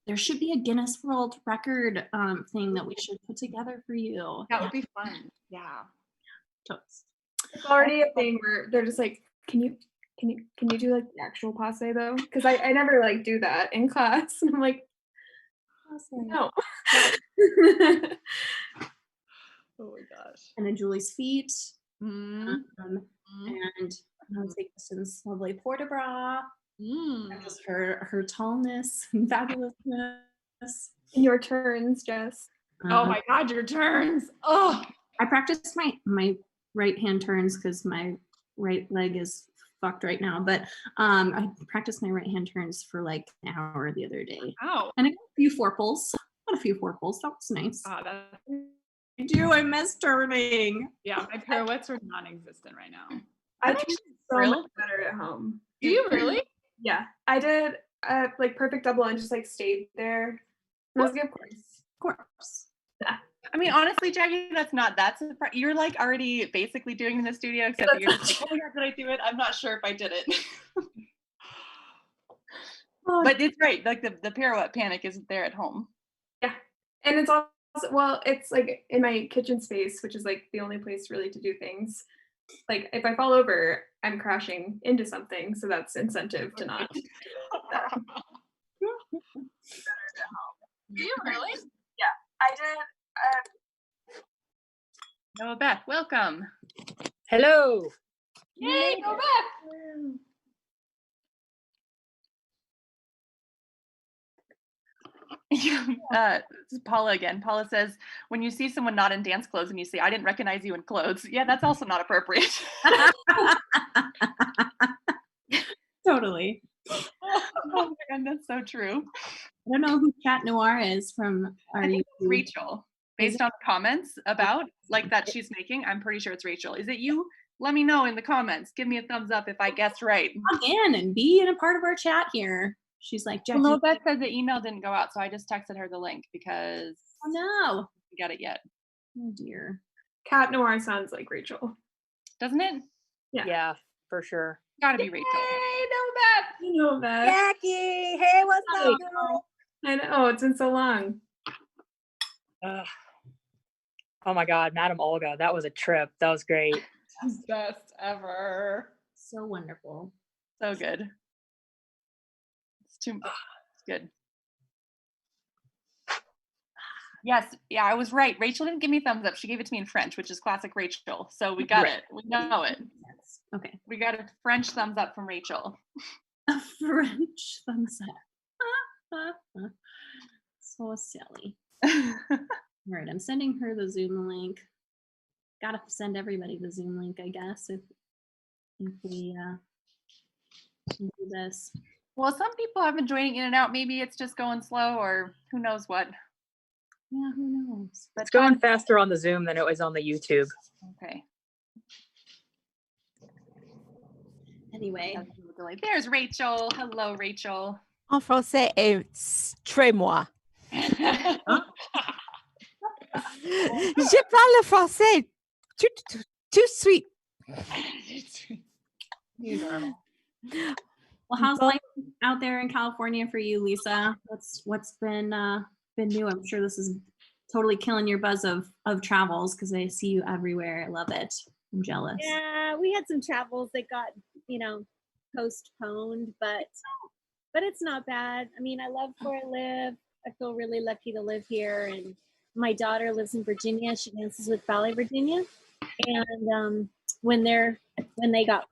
There should be a Guinness World Record thing that we should put together for you. That would be fun. Yeah. Toast. It's already a thing where they're just like, can you do like the actual passe though? Because I never like do that in class. And I'm like, no. Oh my gosh. And then Julie's feet. Mm. And I would take this in this lovely port-de-bras. Mm. Just her tallness and fabulousness. In your turns, Jess. Oh my God, your turns. Oh. I practiced my right hand turns because my right leg is fucked right now. But I practiced my right hand turns for like an hour the other day. Wow. And I got a few forepulls. That was nice. I do. I miss turning. Yeah, my pirouettes are non-existent right now. I do so thrilled. much better at home. Do you really? Yeah, I did like perfect double and just like stayed there. It was a good course. Of course. I mean, honestly, Jackie, that's not that surprising. You're like already basically doing in the studio, except that you're just like, oh my God, did I do it? I'm not sure if I did it. But it's right. Like the pirouette panic isn't there at home. Yeah, and it's also, well, it's like in my kitchen space, which is like the only place really to do things. Like if I fall over, I'm crashing into something, so that's incentive to not. Do you really? I did. Noah Beth, welcome. Hello. Yay, go back. This is Paula again. Paula says, when you see someone not in dance clothes and you say, I didn't recognize you in clothes. Yeah, that's also not appropriate. Totally. Oh my goodness. So true. I don't know who Chat Noir is from our I think it's YouTube. Rachel. Based on comments about like that she's making, I'm pretty sure it's Rachel. Is it you? Let me know in the comments. Give me a thumbs up if I guessed right. Log in and be in a part of our chat here. She's like, Jackie. Well, no, that says the email didn't go out, so I just texted her the link because Oh no. I didn't get it yet. Oh dear. Cat Noir sounds like Rachel. Doesn't it? Yeah, for sure. Gotta be Rachel. Hey, know that. You know that. Jackie, hey, what's up, girl? I know, it's been so long. Ugh. Oh my God, Madam Olga, that was a trip. That was great. Best ever. So wonderful. So good. It's good. Yes, yeah, I was right. Rachel didn't give me a thumbs up. She gave it to me in French, which is classic Rachel. So we got it. We know it. Okay. We got a French thumbs up from Rachel. A French thumbs up. So silly. All right, I'm sending her the Zoom link. Gotta send everybody the Zoom link, I guess, if we do this. Well, some people have been joining in and out. Maybe it's just going slow or who knows what. Yeah, who knows? But It's going faster on the Zoom than it was on the YouTube. Okay. Anyway. There's Rachel. Hello, Rachel. En français est très moi. Je parle le français tout sweet. Well, how's life out there in California for you, Lisa? What's been new? I'm sure this is totally killing your buzz of travels because I see you everywhere. I love it. I'm jealous. Yeah, we had some travels that got, postponed, but it's not bad. I mean, I love where I live. I feel really lucky to live here. And my daughter lives in Virginia. She dances with Ballet Virginia. And when they got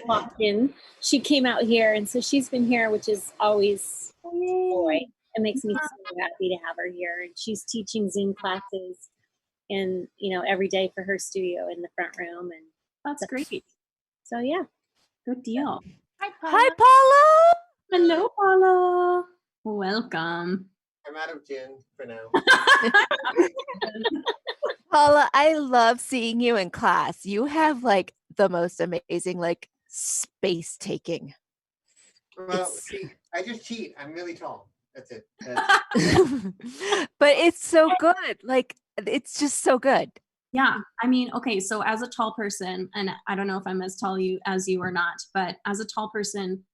locked in, she came out here, and so she's been here, which is always joy. It makes me so happy to have her here. And she's teaching Zoom classes, and every day for her studio in the front room. And that's great. So yeah, good deal. Hi, Paula. Hi, Paula. Hello, Paula. Welcome. I'm out of gin for now. Paula, I love seeing you in class. You have like the most amazing space taking. Well, see, I just cheat. I'm really tall. That's it. But it's so good. It's just so good. Yeah, I mean, okay, so as a tall person, and I don't know if I'm as tall as you or not, but as a tall person,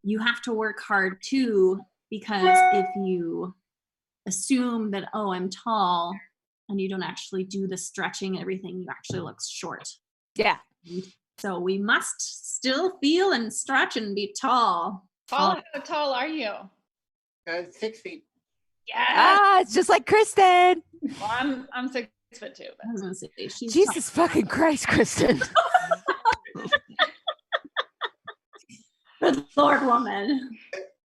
you have to work hard too, because if you assume that, oh, I'm tall, and you don't actually do the stretching and everything, you actually look short. Yeah. So we must still feel and stretch and be tall. Paula, how tall are you? 6 feet. Yeah. It's just like Kristen. Well, I'm 6'2". But. I was gonna say, she's Jesus fucking Christ, Kristen. Good Lord, woman.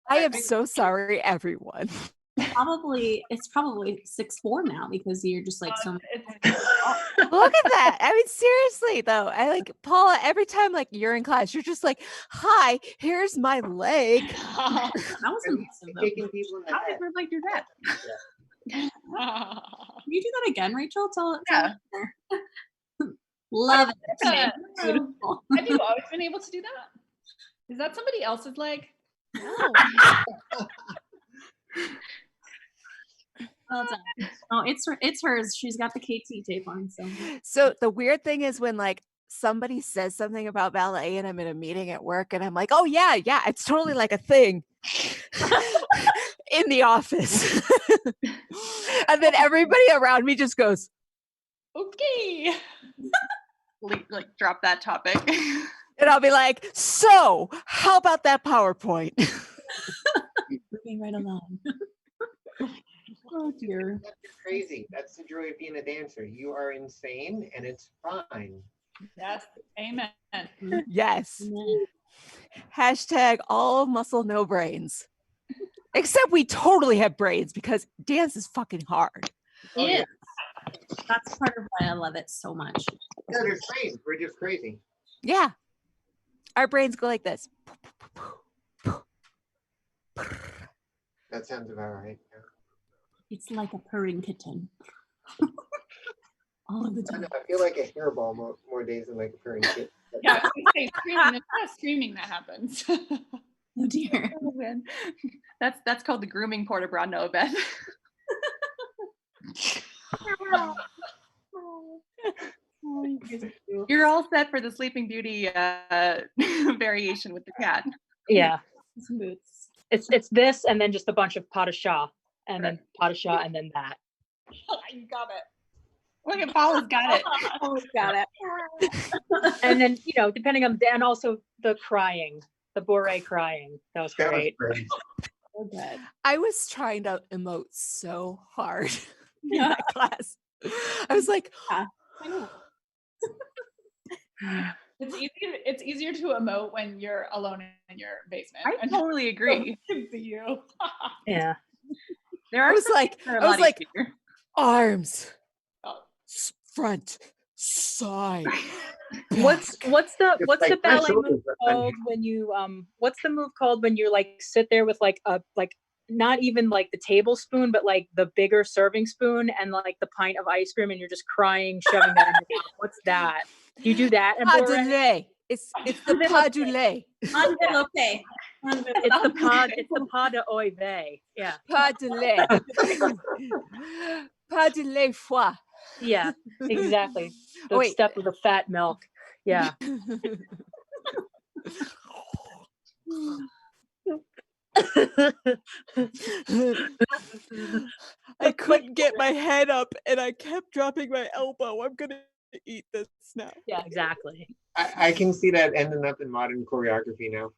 I am so sorry, everyone. It's probably 6'4" now because you're just like so. Look at that. I mean, seriously though, Paula, every time you're in class, you're just like, hi, here's my leg. That was impressive though. Taking people in the How head. did everybody do that? Can you do that again, Rachel? Tell Yeah. Love it. Yeah. Beautiful. Have you always been able to do that? Is that somebody else's leg? No. Well done. Oh, it's hers. She's got the KT tape on. So the weird thing is when somebody says something about ballet and I'm in a meeting at work and I'm like, oh yeah, it's totally like a thing in the office. And then everybody around me just goes, Okay. Drop that topic. and I'll be like, so how about that PowerPoint? Moving right along. Oh dear. That's crazy. That's the joy of being a dancer. You are insane and it's fine. Yes. Amen. Yes. Hashtag all muscle, no brains. Except we totally have brains because dance is fucking hard. Oh, yeah. That's part of why I love it so much. Yeah, there's brains. We're just crazy. Yeah. Our brains go like this. That sounds about right. Yeah. It's like a purring kitten. All of the I time. know, I feel like a hairball more days than like a purring kid. Yeah, I was gonna say screaming. There's a lot of screaming that happens. Oh dear. Oh, man. That's called the grooming port of Broad Noah Beth. You're all set for the Sleeping Beauty variation with the cat. Yeah. Some boots. It's this and then just a bunch of pas de chat and then pas de chat and then that. You got it. Look at Paula's got it. Oh, got it. And then, depending on and also the crying, the Bore crying. That was That was great. great. So good. I was trying to emote so hard in that class. I was like, I know. It's easier to emote when you're alone in your basement. I totally agree. To you. Yeah. There are I was some like, things that are a lot easier. arms, Oh. front, side. What's the like my ballet shoulders move are called when you what's the move called when you like sit there with like a not even like the tablespoon but like the bigger serving spoon and like the pint of ice cream and you're just crying shoving that in your mouth? What's that? You do that and Pas de lait. It's the pas de lait. Envelope. it's the pas de oeil vey. Yeah. Pas de lait. Pas de lait foie. Yeah, exactly. The Wait. step with the fat milk. Yeah. I couldn't get my head up and I kept dropping my elbow. I'm gonna eat this now. Yeah, exactly. I can see that ending up in modern choreography now.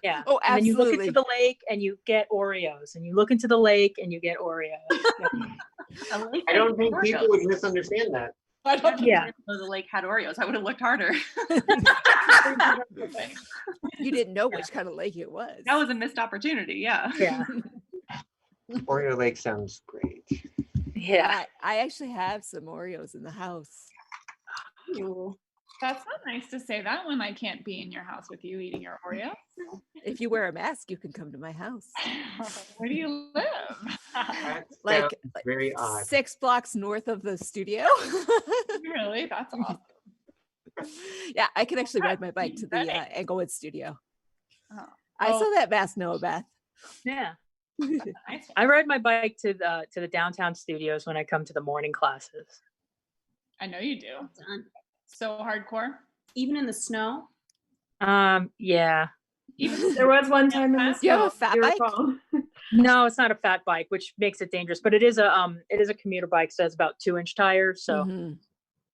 Yeah. Oh, And then you look absolutely. into the lake and you get Oreos, and you look into the lake and you get Oreos. I don't think people would misunderstand that. I don't think Yeah. the lake had Oreos. I would have looked harder. You didn't know which kind of lake it was. That was a missed opportunity. Yeah. Yeah. Oreo Lake sounds great. Yeah. I actually have some Oreos in the house. That's not nice to say that when I can't be in your house with you eating your Oreo. If you wear a mask, you can come to my house. Where do you live? That Like sounds very odd. 6 blocks north of the studio. Really? That's awesome. Yeah, I can actually ride my bike to the Englewood studio. Oh. I saw that mask, Noah Beth. Yeah. Nice. I ride my bike to the downtown studios when I come to the morning classes. I know you do. Done. So hardcore. Even in the snow. Yeah. There was one time in the Do you have snow, a fat you bike? recall. No, it's not a fat bike, which makes it dangerous, but it is a commuter bike, so it's about 2-inch tires. So Mhm.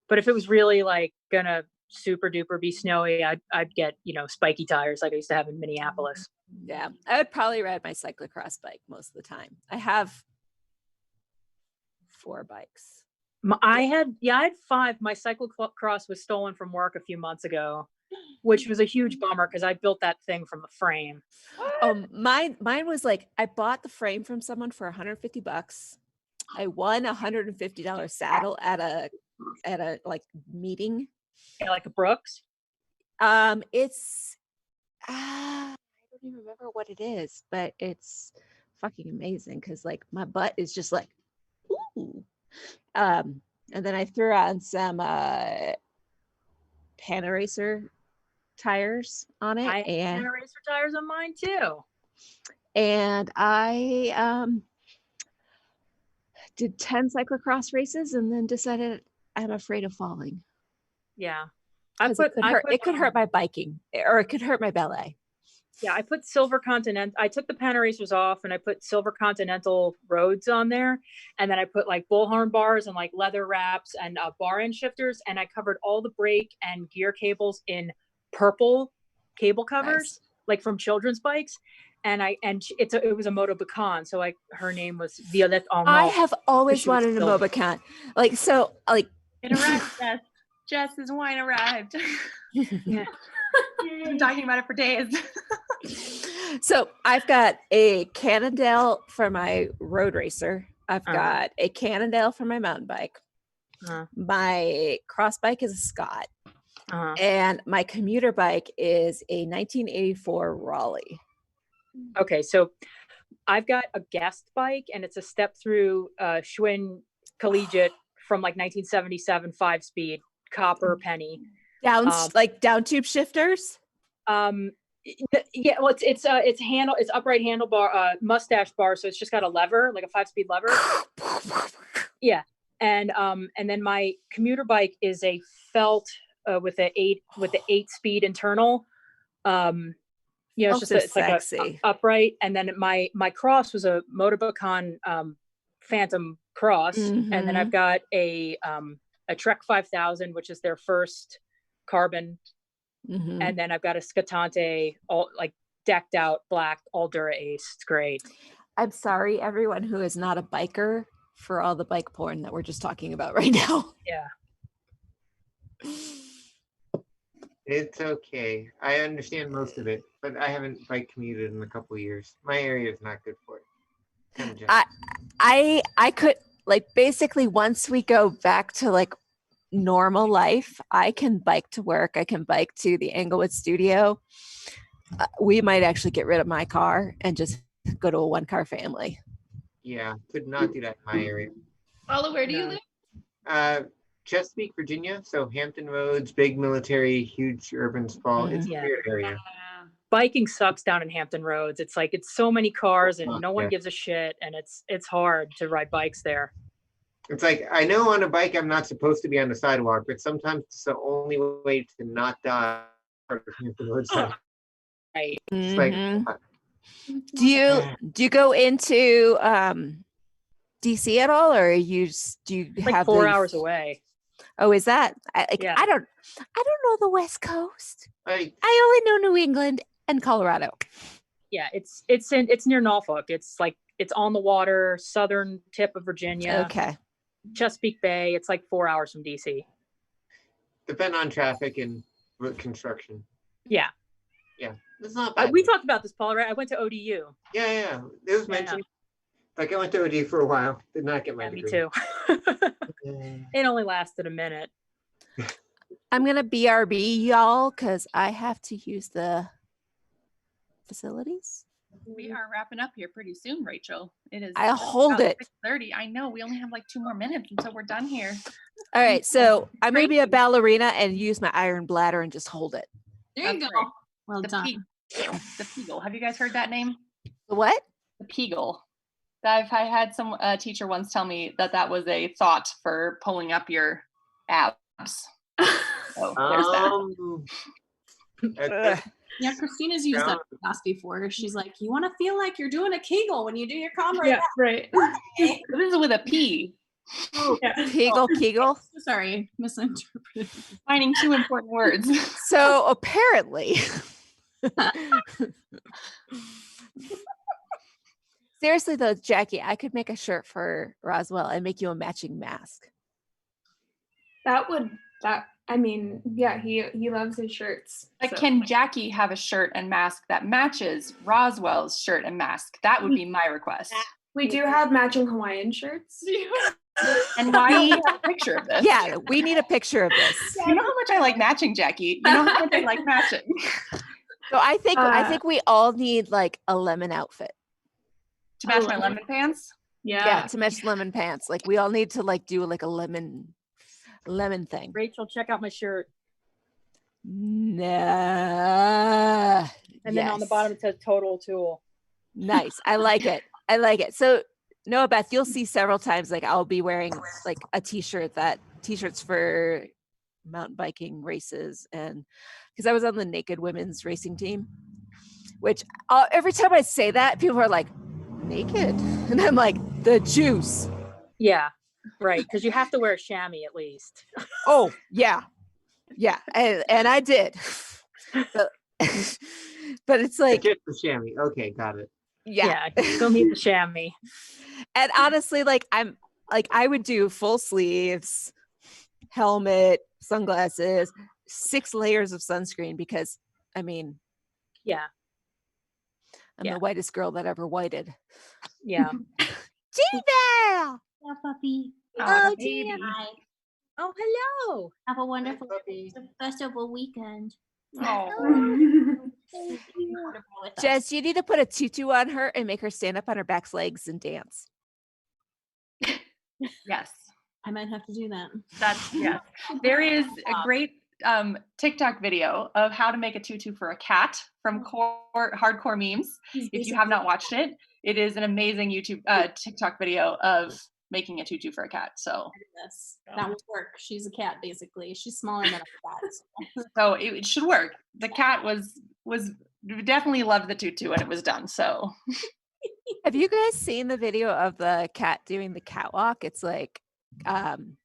but if it was really like gonna super duper be snowy, I'd get, spiky tires like I used to have in Minneapolis. Yeah, I would probably ride my cyclocross bike most of the time. I have 4 bikes. I had 5. My cyclocross was stolen from work a few months ago, which was a huge bummer because I built that thing from a frame. Mine was like I bought the frame from someone for $150. I won a $150 saddle at a like meeting. Yeah, like a Brooks. It's I don't even remember what it is, but it's fucking amazing because like my butt is just like ooh. And then I threw on some pan eraser tires on it. I and had eraser tires on mine too. And I did 10 cyclocross races and then decided I'm afraid of falling. Yeah. It could hurt my biking or it could hurt my ballet. Yeah, I put Silver Continental. I took the pan erasers off and I put Silver Continental roads on there. And then I put like bullhorn bars and like leather wraps and bar end shifters. And I covered all the brake and gear cables in purple cable covers, like from children's bikes. And it was a Moto Bacan. So her name was Violette Armand. I have always wanted a Mobican. It arrived, Jess. Jess's wine arrived. Yeah. I'm talking about it for days. So I've got a Cannondale for my road racer. I've got a Cannondale for my mountain bike. My cross bike is a Scott. And my commuter bike is a 1984 Raleigh. Okay, so I've got a guest bike, and it's a step through Schwinn Collegiate from like 1977, 5-speed, copper penny. Like down tube shifters. Yeah, well, it's upright handlebar, mustache bar, so it's just got a lever, like a 5-speed lever. Yeah, and then my commuter bike is a felt with the 8-speed internal. It's just it's like a upright, and then my cross was a Motorbacon Phantom cross, and then I've got a Trek 5000, which is their first carbon. And then I've got a Scatante, all like decked out black Aldura Ace. It's great. I'm sorry, everyone who is not a biker, for all the bike porn that we're just talking about right now. Yeah. It's okay. I understand most of it, but I haven't bike commuted in a couple of years. My area is not good for it. I could, like, basically once we go back to like normal life, I can bike to work. I can bike to the Englewood studio. We might actually get rid of my car and just go to a 1-car family. Yeah, could not do that in my area. Paula, where do you live? Chesapeake, Virginia. So Hampton Roads, big military, huge urban sprawl. It's a weird area. Biking sucks down in Hampton Roads. It's like it's so many cars and no one gives a shit, and it's hard to ride bikes there. It's like, I know on a bike I'm not supposed to be on the sidewalk, but sometimes it's the only way to not die. Right. It's like, do you go into DC at all, or do you like have 4 hours away? Oh, is that? Yeah. I don't know the West Coast. I only know New England and Colorado. Yeah, it's near Norfolk. It's on the water, southern tip of Virginia. Okay. Chesapeake Bay. It's like 4 hours from DC. Depend on traffic and construction. Yeah. Yeah, it's not bad. We talked about this, Paul, right? I went to ODU. Yeah. It was mentioned. Like, I went to ODU for a while. Did not get my degree. Me too. It only lasted a minute. I'm gonna BRB y'all because I have to use the facilities. We are wrapping up here pretty soon, Rachel. It is. I'll hold it. 6:30. I know. We only have like 2 more minutes until we're done here. All right, so I'm gonna be a ballerina and use my iron bladder and just hold it. There you go. Great. Well done. The Peagle. Have you guys heard that name? The what? The Peagle. I had some teacher once tell me that was a thought for pulling up your abs. So there's that. Yeah, Christina's used that class before. She's like, you want to feel like you're doing a Kegel when you do your com right now. Right. This is with a P. Kegel. Sorry, misinterpreted. Finding 2 important words. So apparently. Seriously though, Jackie, I could make a shirt for Roswell and make you a matching mask. I mean, yeah, he loves his shirts. Like, can Jackie have a shirt and mask that matches Roswell's shirt and mask? That would be my request. We do have matching Hawaiian shirts. And why do we have a picture of this? Yeah, we need a picture of this. You know how much I like matching, Jackie. You know how much I like matching. So I think we all need like a lemon outfit. To match my lemon pants? Yeah, to match lemon pants. Like we all need to like do like a lemon thing. Rachel, check out my shirt. Nah. And then on the bottom it says Total Tool. Nice. I like it. So Noah, Beth, you'll see several times like I'll be wearing like a t-shirts for mountain biking races, and because I was on the naked women's racing team, which every time I say that, people are like, naked? And I'm like, the juice. Yeah, right. Because you have to wear a chamois at least. Oh, yeah. Yeah. And I did. But it's like. Just the chamois. Okay, got it. Yeah. You still need the chamois. And honestly, like I would do full sleeves, helmet, sunglasses, 6 layers of sunscreen because I mean, yeah. I'm the whitest girl that ever whited. Yeah. Gina! Yeah, puppy. Oh, Gina. Gina. Oh, hello. Have a wonderful festival weekend. Oh. Jess, you need to put a tutu on her and make her stand up on her back legs and dance. Yes. I might have to do that. That's yes. There is a great TikTok video of how to make a tutu for a cat from hardcore memes. If you have not watched it, it is an amazing YouTube TikTok video of making a tutu for a cat. So that would work. She's a cat basically. She's smaller than a cat. So it should work. The cat was definitely loved the tutu when it was done. So have you guys seen the video of the cat doing the catwalk? It's like the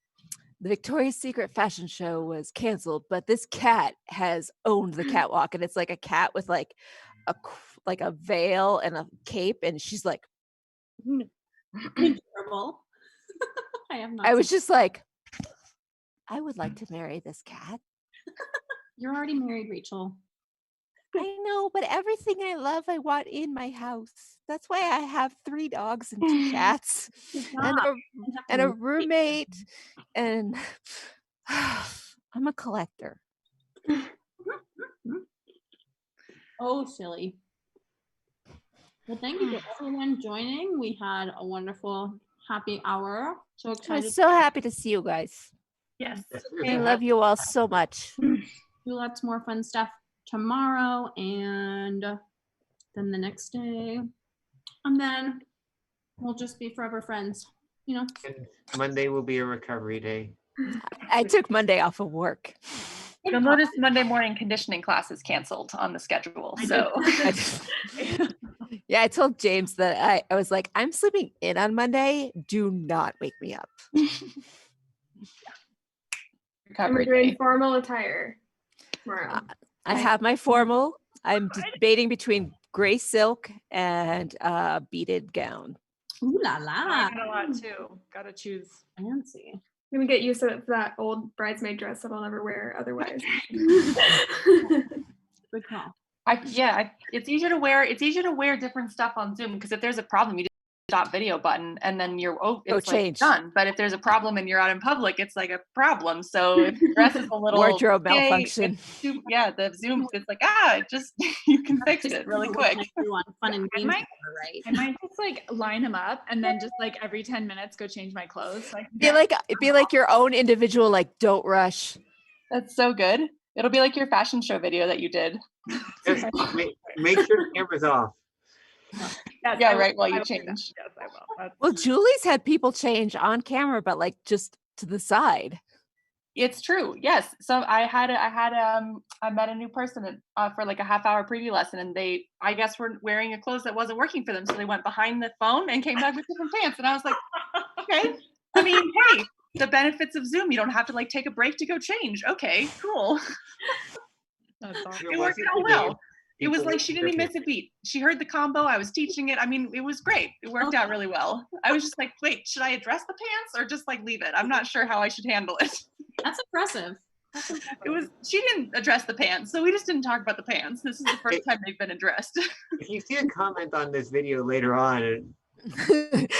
Victoria's Secret fashion show was canceled, but this cat has owned the catwalk, and it's like a cat with like a veil and a cape, and she's like, terrible. I was just like, I would like to marry this cat. You're already married, Rachel. I know, but everything I love, I want in my house. That's why I have 3 dogs and 2 cats and a roommate, and I'm a collector. Oh, silly. Well, thank you to everyone joining. We had a wonderful happy hour. So I'm excited. so happy to see you guys. yes. I love you all so much. Do lots more fun stuff tomorrow and then the next day. And then we'll just be forever friends, you know. And Monday will be a recovery day. I took Monday off of work. You'll notice Monday morning conditioning class is canceled on the schedule. So yeah, I told James that I was like, I'm sleeping in on Monday. Do not wake me up. And we're doing formal attire tomorrow. I have my formal. I'm debating between gray silk and beaded gown. Ooh la la. I got a lot too. Gotta choose. Fancy. I'm gonna get used to that old bridesmaid dress that I'll never wear otherwise. Good call. It's easier to wear. It's easier to wear different stuff on Zoom because if there's a problem, you just stop video button and then it's like done. But if there's a problem and you're out in public, it's like a problem. So if the dress is a little wardrobe malfunction, the Zoom, it's like just you can fix it really quick. Fun and games, right? I might just like line them up and then just like every 10 minutes go change my clothes. So be like your own individual, like don't rush. That's so good. It'll be like your fashion show video that you did. Just make sure the camera's off. Yes, yeah, right. While you change. Yes, I will. Well, Julie's had people change on camera, but like just to the side. It's true. Yes. So I met a new person for like a half-hour preview lesson, and they, I guess, were wearing a clothes that wasn't working for them. So they went behind the phone and came back with different pants. And I was like, okay. I mean, hey, the benefits of Zoom. You don't have to like take a break to go change. Okay, cool. That's awesome. It worked out well. It was like she didn't even miss a beat. She heard the combo. I was teaching it. I mean, it was great. It worked out really well. I was just like, wait, should I address the pants or just like leave it? I'm not sure how I should handle it. That's impressive. She didn't address the pants, so we just didn't talk about the pants. This is the first time they've been addressed. If you see a comment on this video later on,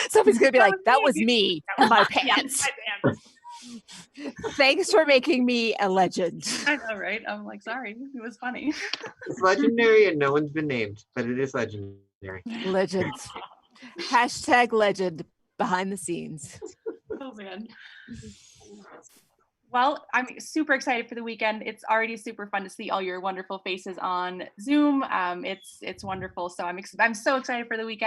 somebody's gonna be like, that was me and my pants. Thanks for making me a legend. I know, right? I'm like, sorry, it was funny. It's legendary and no one's been named, but it is legendary. Legend. Hashtag legend behind the scenes. Oh man. Well, I'm super excited for the weekend. It's already super fun to see all your wonderful faces on Zoom. It's wonderful. So I'm so excited for the weekend.